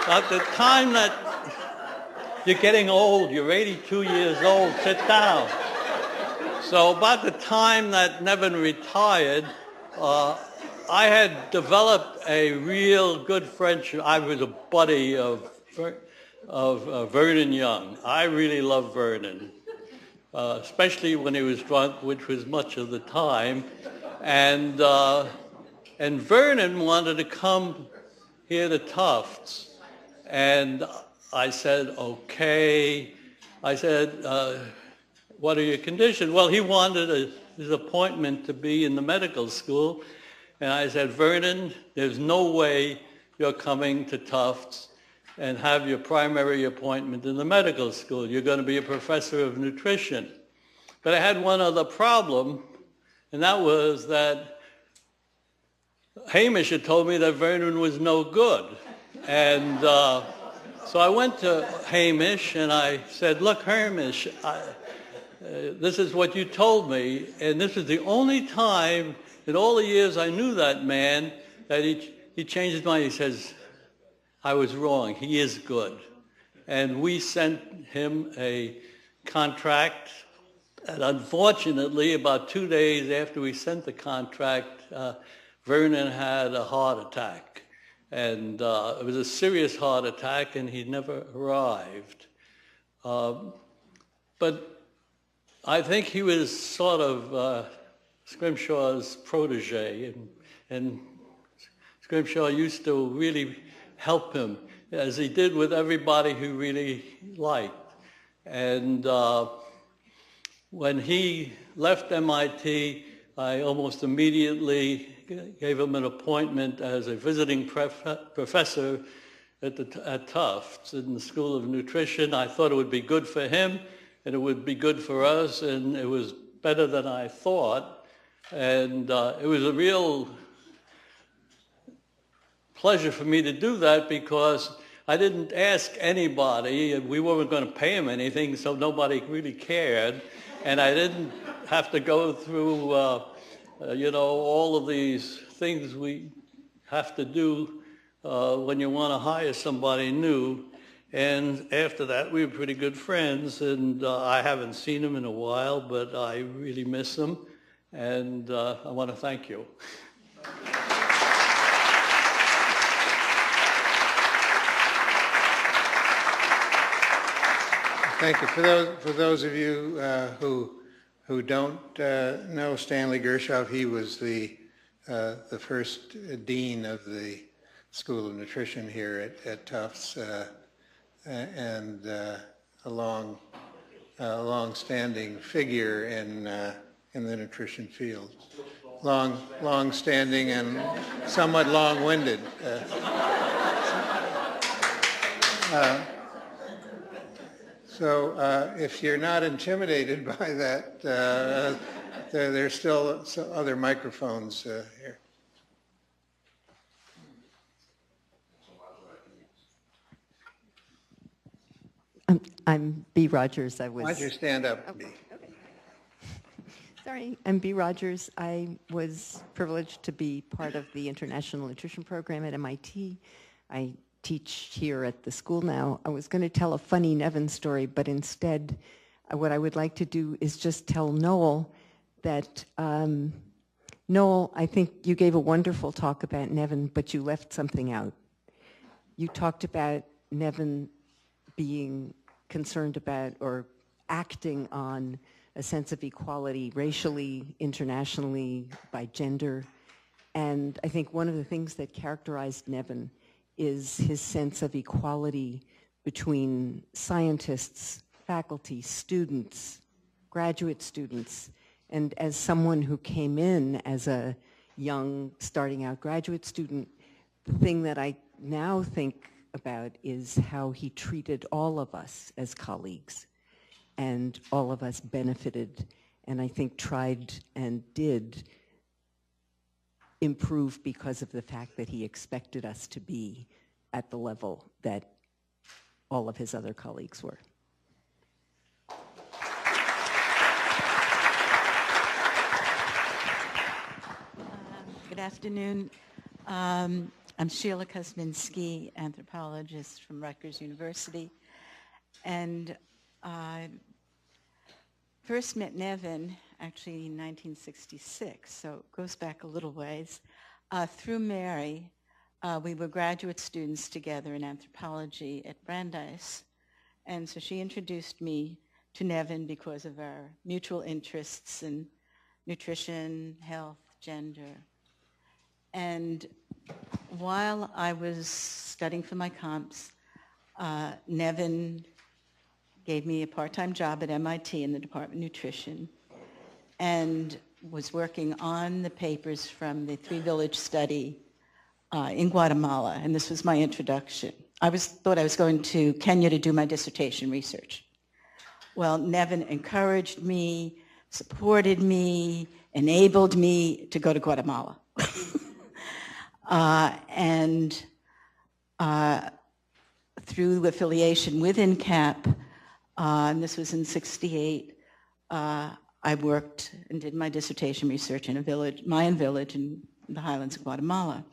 About the time that you're getting old, you're 82 years old, sit down. So about the time that Nevin retired, I had developed a real good friendship. I was a buddy of Vernon Young. I really loved Vernon, especially when he was drunk, which was much of the time. And Vernon wanted to come here to Tufts. And I said, okay. I said, what are your conditions? Well, he wanted his appointment to be in the medical school. And I said, Vernon, there's no way you're coming to Tufts and have your primary appointment in the medical school. You're going to be a professor of nutrition. But I had one other problem, and that was that Hamish had told me that Vernon was no good. And so I went to Hamish and I said, look, Hamish, this is what you told me, and this is the only time in all the years I knew that man that he changed his mind. He says, I was wrong. He is good. And we sent him a contract, and unfortunately, about 2 days after we sent the contract, Vernon had a heart attack. And it was a serious heart attack, and he never arrived. But I think he was sort of Scrimshaw's protege, and Scrimshaw used to really help him, as he did with everybody who really liked. And when he left MIT, I almost immediately gave him an appointment as a visiting professor at Tufts in the School of Nutrition. I thought it would be good for him, and it would be good for us, and it was better than I thought. And it was a real pleasure for me to do that, because I didn't ask anybody, and we weren't going to pay him anything, so nobody really cared. And I didn't have to go through, all of these things we have to do when you want to hire somebody new. And after that, we were pretty good friends, and I haven't seen him in a while, but I really miss him, and I want to thank you. Thank you. For those of you who don't know Stanley Gershoff, he was the first dean of the School of Nutrition here at Tufts, and a long-standing figure in the nutrition field. Long-standing and somewhat long-winded. So if you're not intimidated by that, there's still other microphones here. I'm B. Rogers. Why don't you stand up, B? Okay. Sorry, I'm B. Rogers. I was privileged to be part of the International Nutrition Program at MIT. I teach here at the school now. I was going to tell a funny Nevin story, but instead what I would like to do is just tell Noel that, Noel, I think you gave a wonderful talk about Nevin, but you left something out. You talked about Nevin being concerned about or acting on a sense of equality racially, internationally, by gender. And I think one of the things that characterized Nevin is his sense of equality between scientists, faculty, students, graduate students. And as someone who came in as a young, starting out graduate student, the thing that I now think about is how he treated all of us as colleagues, and all of us benefited, and I think tried and did improve because of the fact that he expected us to be at the level that all of his other colleagues were. Good afternoon. I'm Sheila Kuzminski, anthropologist from Rutgers University. And I first met Nevin actually in 1966, so it goes back a little ways. Through Mary, we were graduate students together in anthropology at Brandeis. And so she introduced me to Nevin because of our mutual interests in nutrition, health, gender. And while I was studying for my comps, Nevin gave me a part-time job at MIT in the Department of Nutrition and was working on the papers from the three-village study in Guatemala, and this was my introduction. I thought I was going to Kenya to do my dissertation research. Well, Nevin encouraged me, supported me, enabled me to go to Guatemala. And through affiliation with INCAP, and this was in '68, I worked and did my dissertation research in a village, Mayan village in the highlands of Guatemala.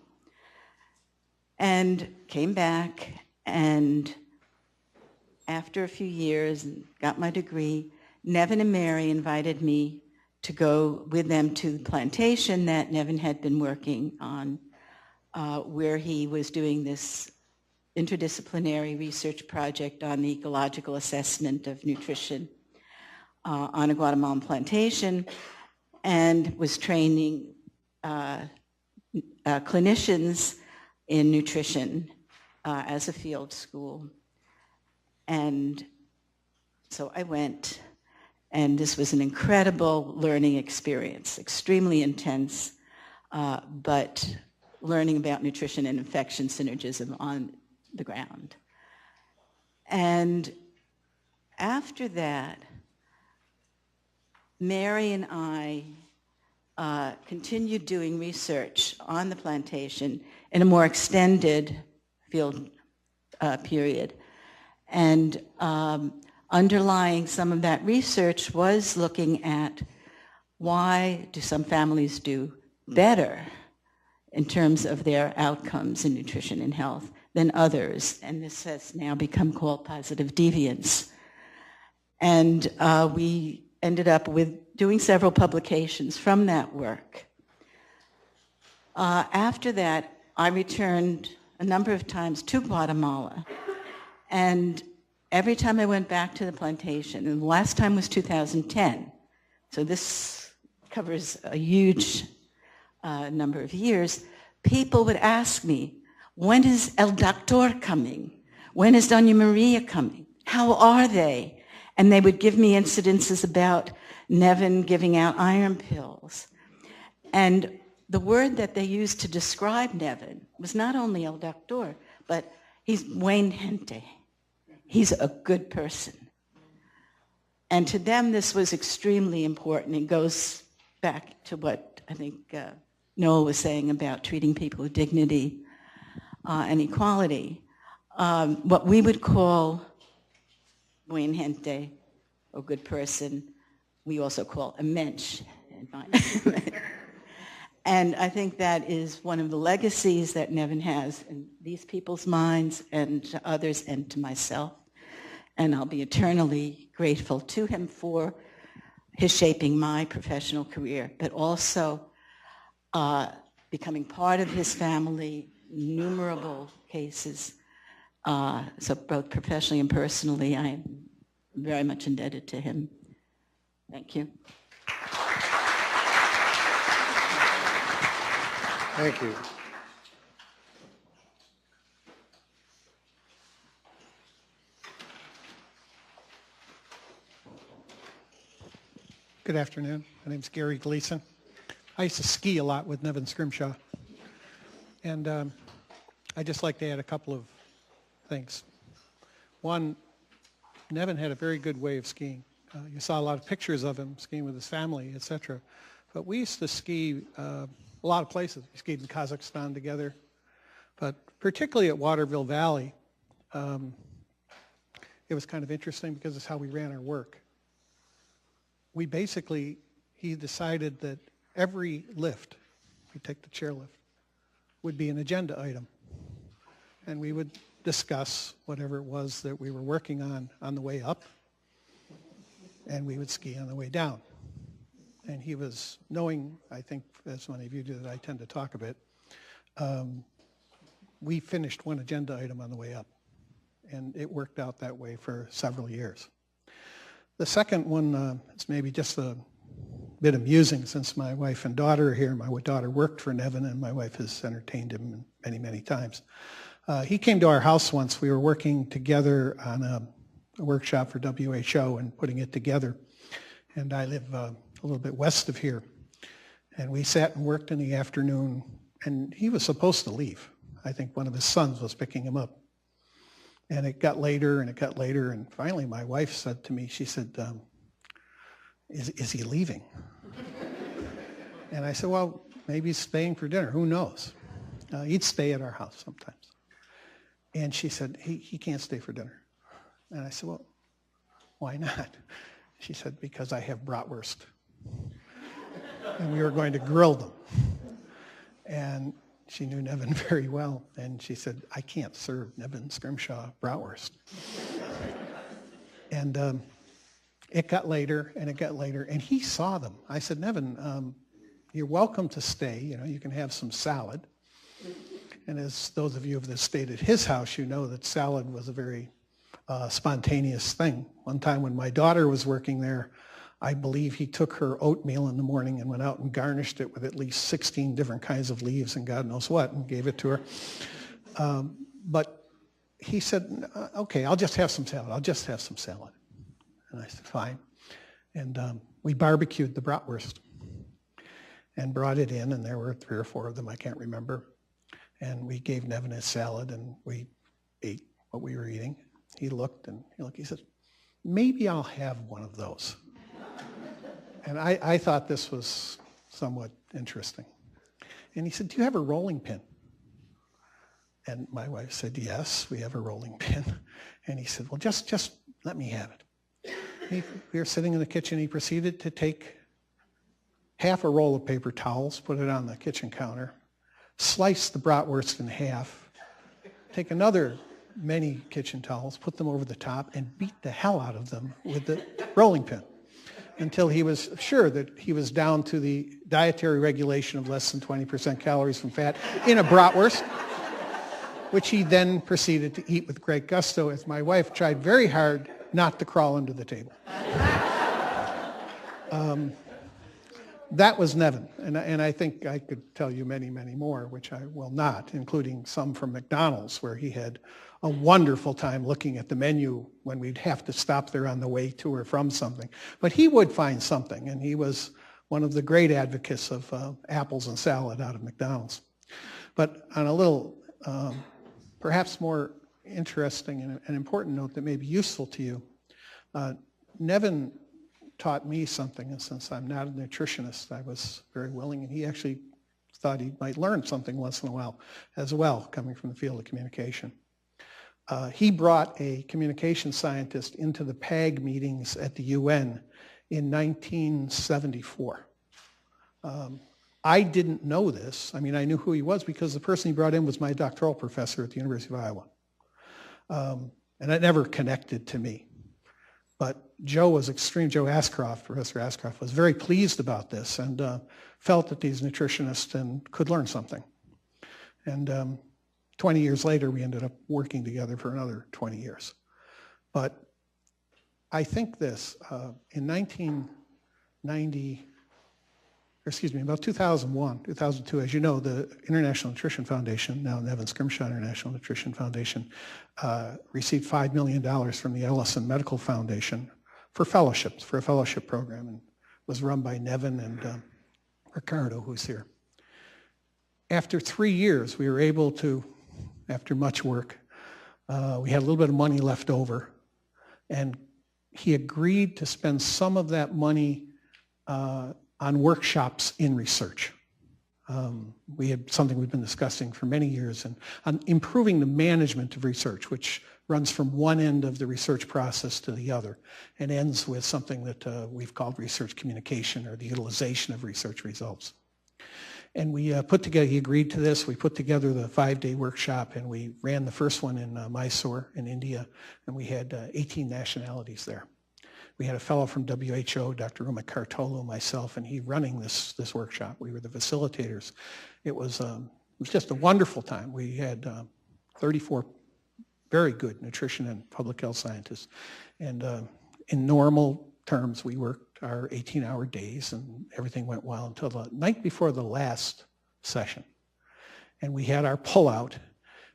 And came back, and after a few years, and got my degree, Nevin and Mary invited me to go with them to the plantation that Nevin had been working on, where he was doing this interdisciplinary research project on the ecological assessment of nutrition on a Guatemalan plantation, and was training clinicians in nutrition as a field school. And so I went, and this was an incredible learning experience, extremely intense, but learning about nutrition and infection synergism on the ground. And after that, Mary and I continued doing research on the plantation in a more extended field period. And underlying some of that research was looking at why do some families do better in terms of their outcomes in nutrition and health than others. And this has now become called positive deviance. And we ended up with doing several publications from that work. After that, I returned a number of times to Guatemala. And every time I went back to the plantation, and the last time was 2010, so this covers a huge number of years, people would ask me, when is El Doctor coming? When is Doña Maria coming? How are they? And they would give me incidences about Nevin giving out iron pills. And the word that they used to describe Nevin was not only El Doctor, but he's buen gente. He's a good person. And to them, this was extremely important. It goes back to what I think Noel was saying about treating people with dignity and equality. What we would call buen gente, or good person, we also call a mensch. And I think that is one of the legacies that Nevin has in these people's minds and to others and to myself. And I'll be eternally grateful to him for his shaping my professional career, but also becoming part of his family, innumerable cases. So both professionally and personally, I am very much indebted to him. Thank you. Thank you. Good afternoon. My name's Gary Gleason. I used to ski a lot with Nevin Scrimshaw. And I'd just like to add a couple of things. One, Nevin had a very good way of skiing. You saw a lot of pictures of him skiing with his family, etc. But we used to ski a lot of places. We skied in Kazakhstan together. But particularly at Waterville Valley, it was kind of interesting because it's how we ran our work. We basically, he decided that every lift, we take the chairlift, would be an agenda item. And we would discuss whatever it was that we were working on the way up, and we would ski on the way down. And he was knowing, I think, as many of you do, that I tend to talk a bit, we finished one agenda item on the way up. And it worked out that way for several years. The second one is maybe just a bit amusing since my wife and daughter are here. My daughter worked for Nevin, and my wife has entertained him many, many times. He came to our house once. We were working together on a workshop for WHO and putting it together. And I live a little bit west of here. And we sat and worked in the afternoon, and he was supposed to leave. I think one of his sons was picking him up. And it got later, and it got later, and finally my wife said to me, she said, is he leaving? And I said, well, maybe he's staying for dinner. Who knows? He'd stay at our house sometimes. And she said, he can't stay for dinner. And I said, well, why not? She said, because I have bratwurst. And we were going to grill them. And she knew Nevin very well. And she said, I can't serve Nevin Scrimshaw bratwurst. And it got later, and it got later, and he saw them. I said, Nevin, you're welcome to stay. You know, you can have some salad. And as those of you who have stayed at his house, you know that salad was a very spontaneous thing. One time when my daughter was working there, I believe he took her oatmeal in the morning and went out and garnished it with at least 16 different kinds of leaves and God knows what, and gave it to her. But he said, okay, I'll just have some salad. I'll just have some salad. And I said, fine. And we barbecued the bratwurst and brought it in, and there were 3 or 4 of them, I can't remember. And we gave Nevin his salad, and we ate what we were eating. He looked, and he said, maybe I'll have one of those. And I thought this was somewhat interesting. And he said, do you have a rolling pin? And my wife said, yes, we have a rolling pin. And he said, well, just let me have it. We were sitting in the kitchen. He proceeded to take half a roll of paper towels, put it on the kitchen counter, slice the bratwurst in half, take another many kitchen towels, put them over the top, and beat the hell out of them with the rolling pin until he was sure that he was down to the dietary regulation of less than 20% calories from fat in a bratwurst, which he then proceeded to eat with great gusto as my wife tried very hard not to crawl under the table. That was Nevin, and I think I could tell you many, many more, which I will not, including some from McDonald's, where he had a wonderful time looking at the menu when we'd have to stop there on the way to or from something. But he would find something, and he was one of the great advocates of apples and salad out of McDonald's. But on a little, perhaps more interesting and an important note that may be useful to you, Nevin taught me something, and since I'm not a nutritionist, I was very willing, and he actually thought he might learn something once in a while as well, coming from the field of communication. He brought a communication scientist into the PAG meetings at the UN in 1974. I didn't know this. I mean, I knew who he was because the person he brought in was my doctoral professor at the University of Iowa. And it never connected to me. But Joe Ashcroft, Professor Ashcroft, was very pleased about this and felt that these nutritionists could learn something. And 20 years later, we ended up working together for another 20 years. But I think this, in 1990, about 2001, 2002, as you know, the International Nutrition Foundation, now Nevin Scrimshaw International Nutrition Foundation, received $5 million from the Ellison Medical Foundation for fellowships, for a fellowship program, and was run by Nevin and Ricardo, who's here. After 3 years, we were able to, after much work, we had a little bit of money left over, and he agreed to spend some of that money on workshops in research. We had something we've been discussing for many years, and on improving the management of research, which runs from one end of the research process to the other, and ends with something that we've called research communication, or the utilization of research results. And we put together, he agreed to this, we put together the 5-day workshop, and we ran the first one in Mysore in India, and we had 18 nationalities there. We had a fellow from WHO, Dr. Uma Kartolu, myself, and he running this workshop. We were the facilitators. It was just a wonderful time. We had 34 very good nutrition and public health scientists. And in normal terms, we worked our 18-hour days, and everything went well until the night before the last session. And we had our pullout,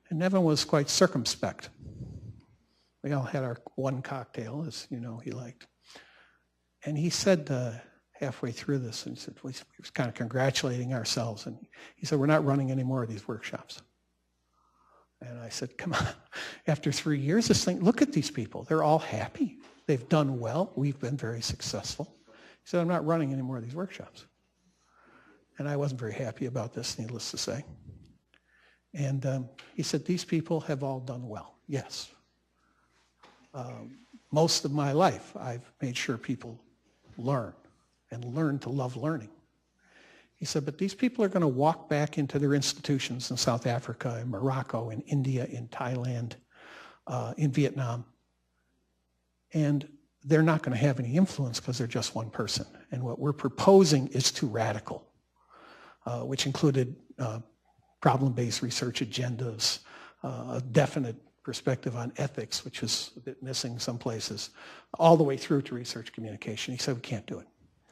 and Nevin was quite circumspect. We all had our one cocktail, as you know he liked. And he said halfway through this, and he said, he was kind of congratulating ourselves, and he said, we're not running any more of these workshops. And I said, come on, after 3 years, this thing, look at these people. They're all happy. They've done well. We've been very successful. He said, I'm not running any more of these workshops. And I wasn't very happy about this, needless to say. And he said, these people have all done well. Yes. Most of my life, I've made sure people learn and learn to love learning. He said, but these people are going to walk back into their institutions in South Africa, in Morocco, in India, in Thailand, in Vietnam, and they're not going to have any influence because they're just one person. And what we're proposing is too radical, which included problem-based research agendas, a definite perspective on ethics, which is a bit missing some places, all the way through to research communication. He said, we can't do it.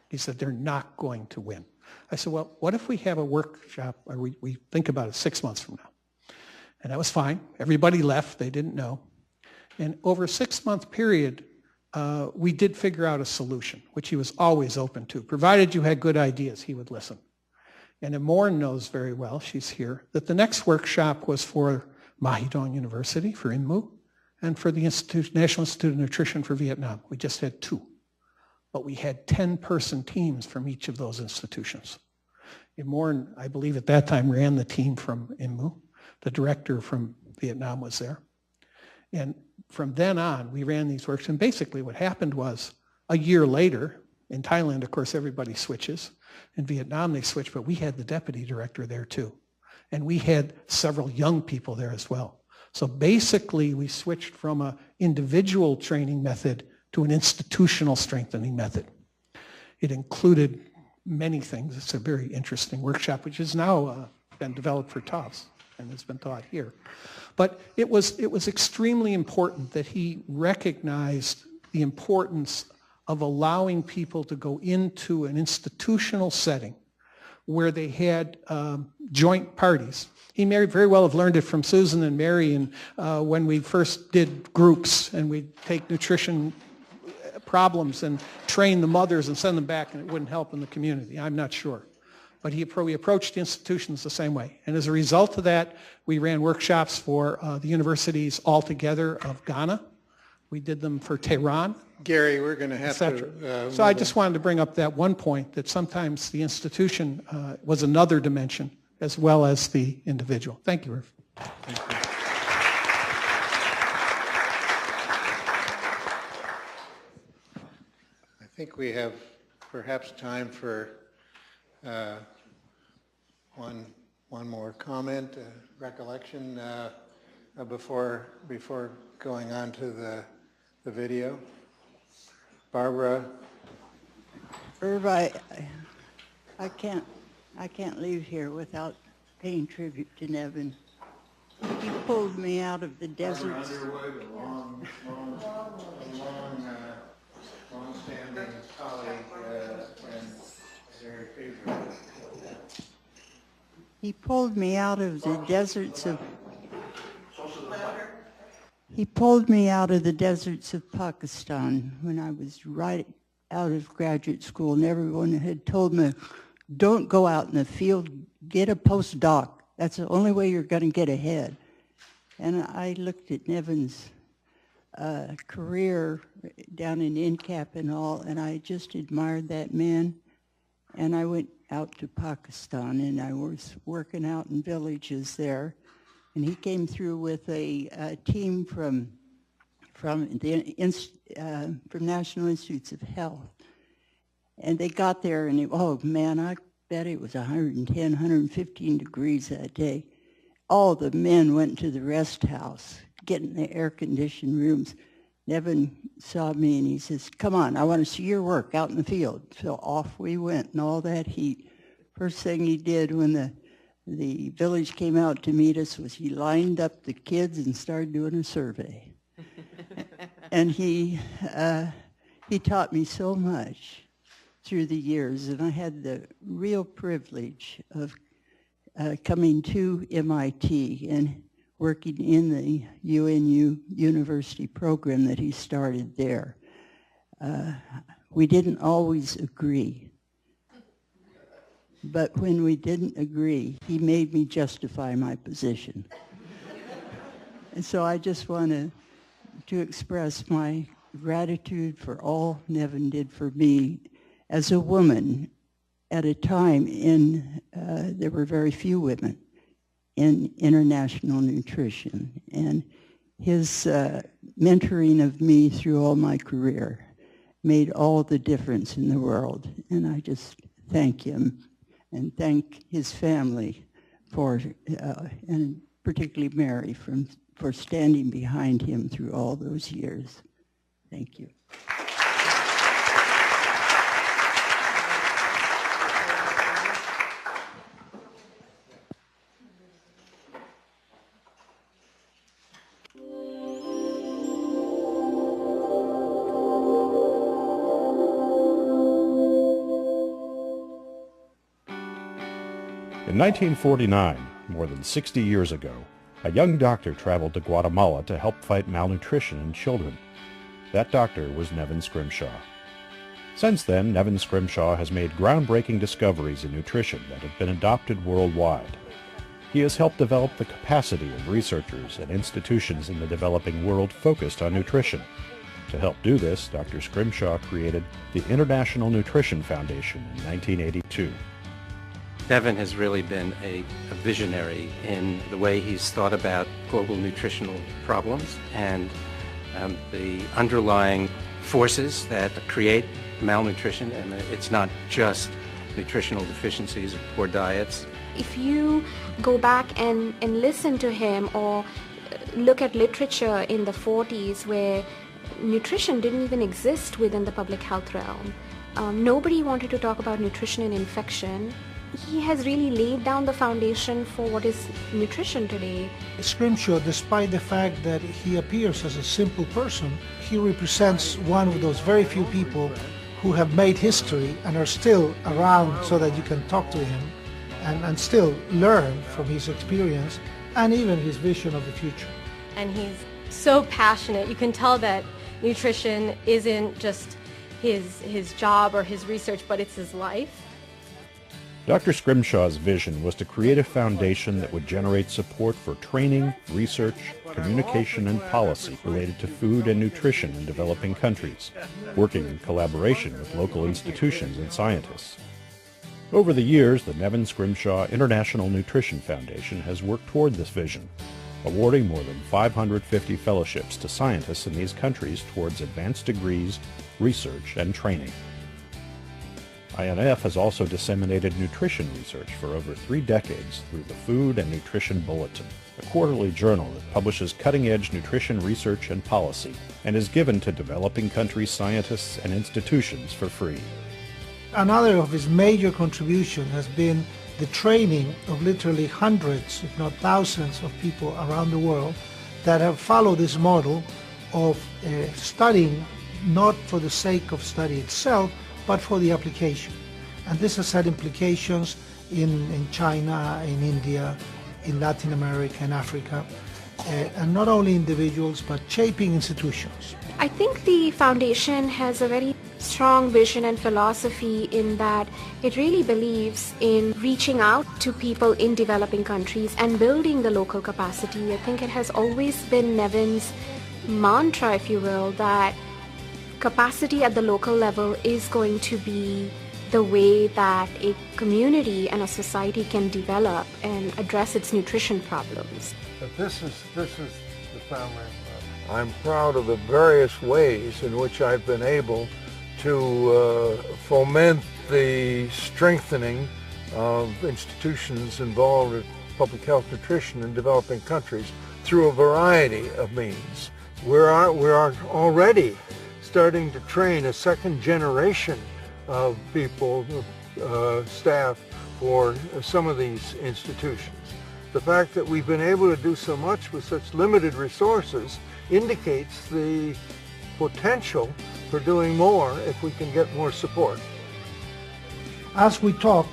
He said, they're not going to win. I said, well, what if we have a workshop, or we think about it 6 months from now? And that was fine. Everybody left. They didn't know. And over a 6-month period, we did figure out a solution, which he was always open to. Provided you had good ideas, he would listen. And Imorn knows very well, she's here, that the next workshop was for Mahidol University, for INMU, and for the National Institute of Nutrition for Vietnam. We just had 2. But we had 10-person teams from each of those institutions. Imorn, I believe at that time, ran the team from INMU. The director from Vietnam was there. And from then on, we ran these workshops. And basically what happened was, a year later, in Thailand, of course, everybody switches. In Vietnam, they switched, but we had the deputy director there too. And we had several young people there as well. So basically, we switched from an individual training method to an institutional strengthening method. It included many things. It's a very interesting workshop, which has now been developed for Tufts, and it's been taught here. But it was extremely important that he recognized the importance of allowing people to go into an institutional setting where they had joint parties. He may very well have learned it from Susan and Mary, and when we first did groups and we'd take nutrition problems and train the mothers and send them back, and it wouldn't help in the community. I'm not sure. But we approached institutions the same way. And as a result of that, we ran workshops for the universities altogether of Ghana. We did them for Tehran. Gary, we're going to have to... So I just wanted to bring up that one point, that sometimes the institution was another dimension as well as the individual. Thank you, Irv. Thank you. think we have perhaps time for one more comment, recollection before going on to the video. Barbara. Irv, I can't leave here without paying tribute to Nevin. He pulled me out of the deserts. Underwood, a long-standing colleague and very favorite. He pulled me out of the deserts of. He pulled me out of the deserts of Pakistan when I was right out of graduate school, and everyone had told me, don't go out in the field, get a postdoc. That's the only way you're going to get ahead. And I looked at Nevin's career down in INCAP and all, and I just admired that man. And I went out to Pakistan, and I was working out in villages there. And he came through with a team from National Institutes of Health. And they got there, and oh man, I bet it was 110, 115 degrees that day. All the men went to the rest house, getting the air-conditioned rooms. Nevin saw me, and he says, come on, I want to see your work out in the field. So off we went in all that heat. First thing he did when the village came out to meet us was he lined up the kids and started doing a survey. And he taught me so much through the years, and I had the real privilege of coming to MIT and working in the UNU university program that he started there. We didn't always agree, but when we didn't agree, he made me justify my position. And so I just want to express my gratitude for all Nevin did for me as a woman at a time in, there were very few women in international nutrition. And his mentoring of me through all my career made all the difference in the world. And I just thank him and thank his family for, and particularly Mary, for standing behind him through all those years. Thank you. In 1949, more than 60 years ago, a young doctor traveled to Guatemala to help fight malnutrition in children. That doctor was Nevin Scrimshaw. Since then, Nevin Scrimshaw has made groundbreaking discoveries in nutrition that have been adopted worldwide. He has helped develop the capacity of researchers and institutions in the developing world focused on nutrition. To help do this, Dr. Scrimshaw created the International Nutrition Foundation in 1982. Nevin has really been a visionary in the way he's thought about global nutritional problems and the underlying forces that create malnutrition. And it's not just nutritional deficiencies or poor diets. If you go back and listen to him or look at literature in the 40s where nutrition didn't even exist within the public health realm, nobody wanted to talk about nutrition and infection. He has really laid down the foundation for what is nutrition today. Scrimshaw, despite the fact that he appears as a simple person, he represents one of those very few people who have made history and are still around so that you can talk to him and still learn from his experience and even his vision of the future. And he's so passionate. You can tell that nutrition isn't just his job or his research, but it's his life. Dr. Scrimshaw's vision was to create a foundation that would generate support for training, research, communication, and policy related to food and nutrition in developing countries, working in collaboration with local institutions and scientists. Over the years, the Nevin Scrimshaw International Nutrition Foundation has worked toward this vision, awarding more than 550 fellowships to scientists in these countries towards advanced degrees research, and training. INF has also disseminated nutrition research for over 3 decades through the Food and Nutrition Bulletin, a quarterly journal that publishes cutting-edge nutrition research and policy, and is given to developing country scientists and institutions for free. Another of his major contributions has been the training of literally hundreds, if not thousands, of people around the world that have followed this model of studying not for the sake of study itself, but for the application. And this has had implications in China, in India, in Latin America and Africa, and not only individuals, but shaping institutions. I think the foundation has a very strong vision and philosophy in that it really believes in reaching out to people in developing countries and building the local capacity. I think it has always been Nevin's mantra, if you will, that capacity at the local level is going to be the way that a community and a society can develop and address its nutrition problems. But this is the family. I'm proud of the various ways in which I've been able to foment the strengthening of institutions involved in public health nutrition in developing countries through a variety of means. We are already starting to train a second generation of people, staff for some of these institutions. The fact that we've been able to do so much with such limited resources indicates the potential for doing more if we can get more support. As we talk,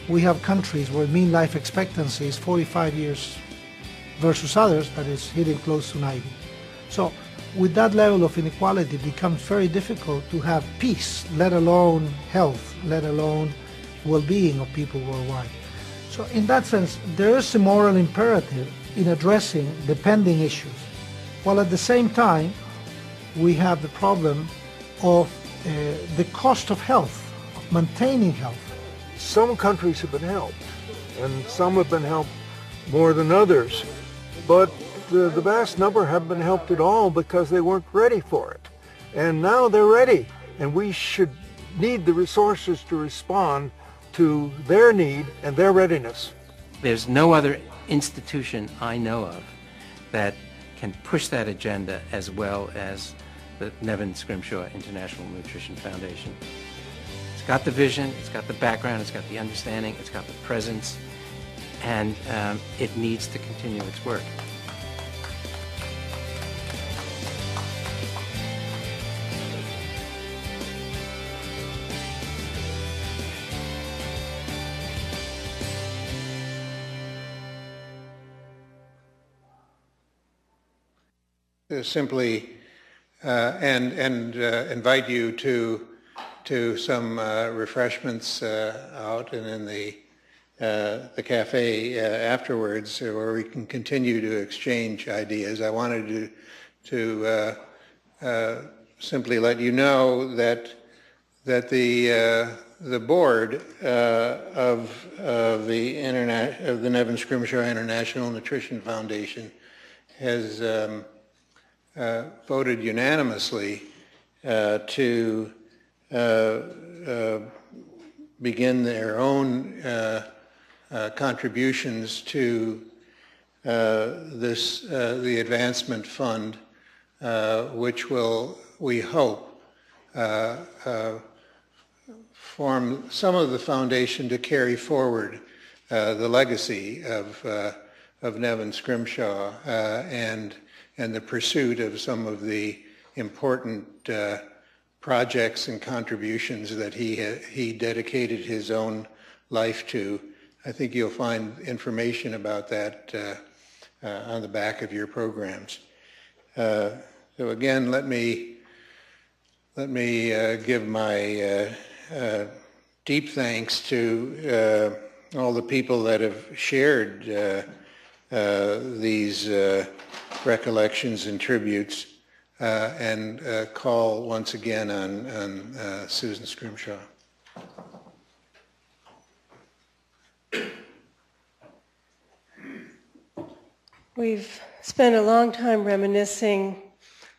we have countries where mean life expectancy is 45 years versus others that is hitting close to 90. So with that level of inequality, it becomes very difficult to have peace, let alone health, let alone well-being of people worldwide. So in that sense, there is a moral imperative in addressing the pending issues, while at the same time, we have the problem of the cost of health, of maintaining health. Some countries have been helped, and some have been helped more than others, but the vast number haven't been helped at all because they weren't ready for it. And now they're ready, and we should need the resources to respond to their need and their readiness. There's no other institution I know of that can push that agenda as well as the Nevin Scrimshaw International Nutrition Foundation. It's got the vision, it's got the background, it's got the understanding, it's got the presence, and it needs to continue its work. Simply invite you to some refreshments out and in the cafe afterwards, where we can continue to exchange ideas. I wanted to simply let you know that the board of the Nevin Scrimshaw International Nutrition Foundation has voted unanimously to begin their own contributions to the Advancement Fund, which will, we hope, form some of the foundation to carry forward the legacy of Nevin Scrimshaw and the pursuit of some of the important projects and contributions that he dedicated his own life to. I think you'll find information about that on the back of your programs. So again, let me give my deep thanks to all the people that have shared these recollections and tributes, and call once again on Susan Scrimshaw. We've spent a long time reminiscing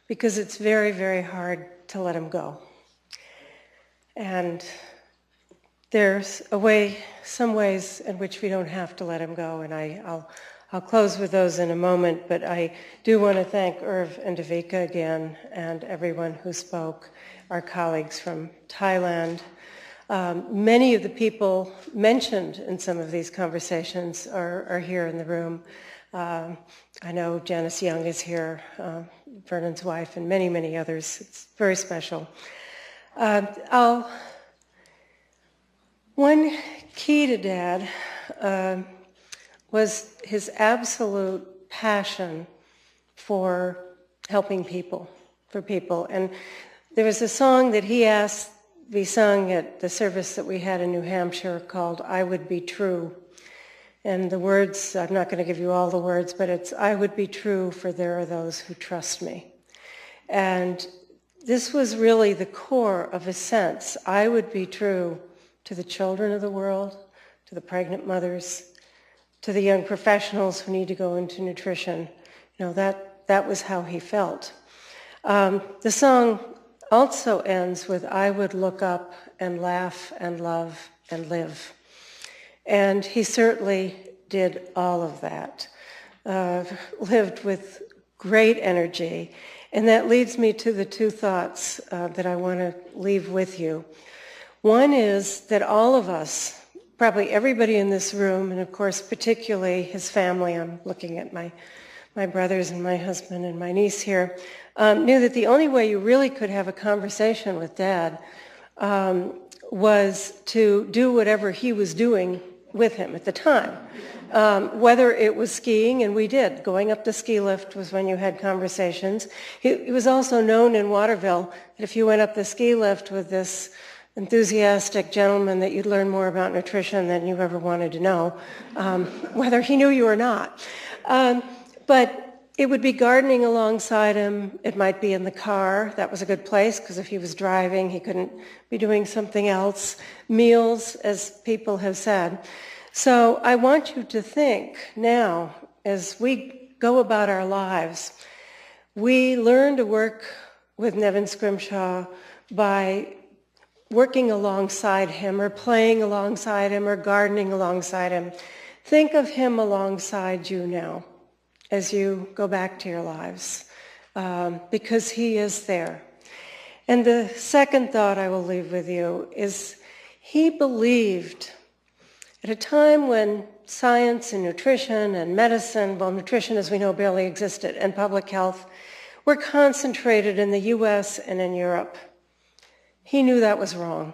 because it's very, very hard to let him go. And there's some ways in which we don't have to let him go, and I'll close with those in a moment, but I do want to thank Irv and Devika again, and everyone who spoke, our colleagues from Thailand. Many of the people mentioned in some of these conversations are here in the room. I know Janice Young is here, Vernon's wife, and many, many others. It's very special. One key to Dad was his absolute passion for helping people, for people. And there was a song that he asked be sung at the service that we had in New Hampshire called "I Would Be True." And the words, I'm not going to give you all the words, but it's, "I would be true, for there are those who trust me." And this was really the core of his sense. I would be true to the children of the world, to the pregnant mothers, to the young professionals who need to go into nutrition. You know, that was how he felt. The song also ends with, "I would look up and laugh and love and live." And he certainly did all of that, lived with great energy. And that leads me to the two thoughts that I want to leave with you. One is that all of us, probably everybody in this room, and of course particularly his family, I'm looking at my brothers and my husband and my niece here, knew that the only way you really could have a conversation with Dad was to do whatever he was doing with him at the time. Whether it was skiing, and we did. Going up the ski lift was when you had conversations. He was also known in Waterville that if you went up the ski lift with this enthusiastic gentleman, that you'd learn more about nutrition than you ever wanted to know, whether he knew you or not. But it would be gardening alongside him. It might be in the car. That was a good place, because if he was driving, he couldn't be doing something else. Meals, as people have said. So I want you to think now, as we go about our lives, we learn to work with Nevin Scrimshaw by working alongside him, or playing alongside him, or gardening alongside him. Think of him alongside you now as you go back to your lives, because he is there. And the second thought I will leave with you is he believed at a time when science and nutrition and medicine, well, nutrition as we know barely existed, and public health were concentrated in the US and in Europe. He knew that was wrong.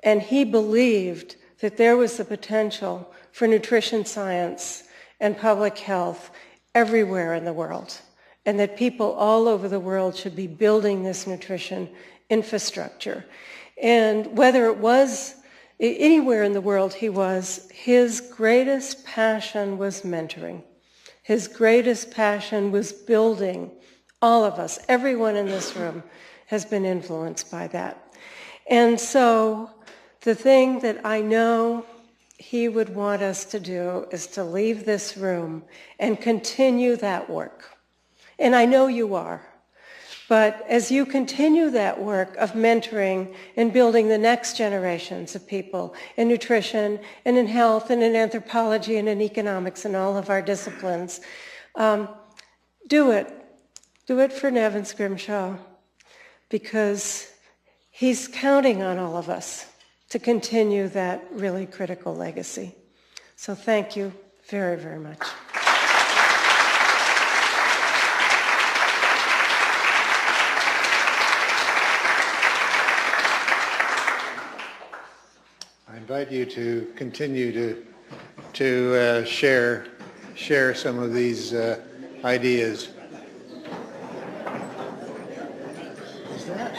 And he believed that there was the potential for nutrition science and public health everywhere in the world, and that people all over the world should be building this nutrition infrastructure. And whether it was anywhere in the world he was, his greatest passion was mentoring. His greatest passion was building all of us. Everyone in this room has been influenced by that. And so the thing that I know he would want us to do is to leave this room and continue that work. And I know you are. But as you continue that work of mentoring and building the next generations of people in nutrition and in health and in anthropology and in economics and all of our disciplines, do it. Do it for Nevin Scrimshaw, because he's counting on all of us to continue that really critical legacy. So thank you very, very much. I invite you to continue to share some of these ideas. Is that?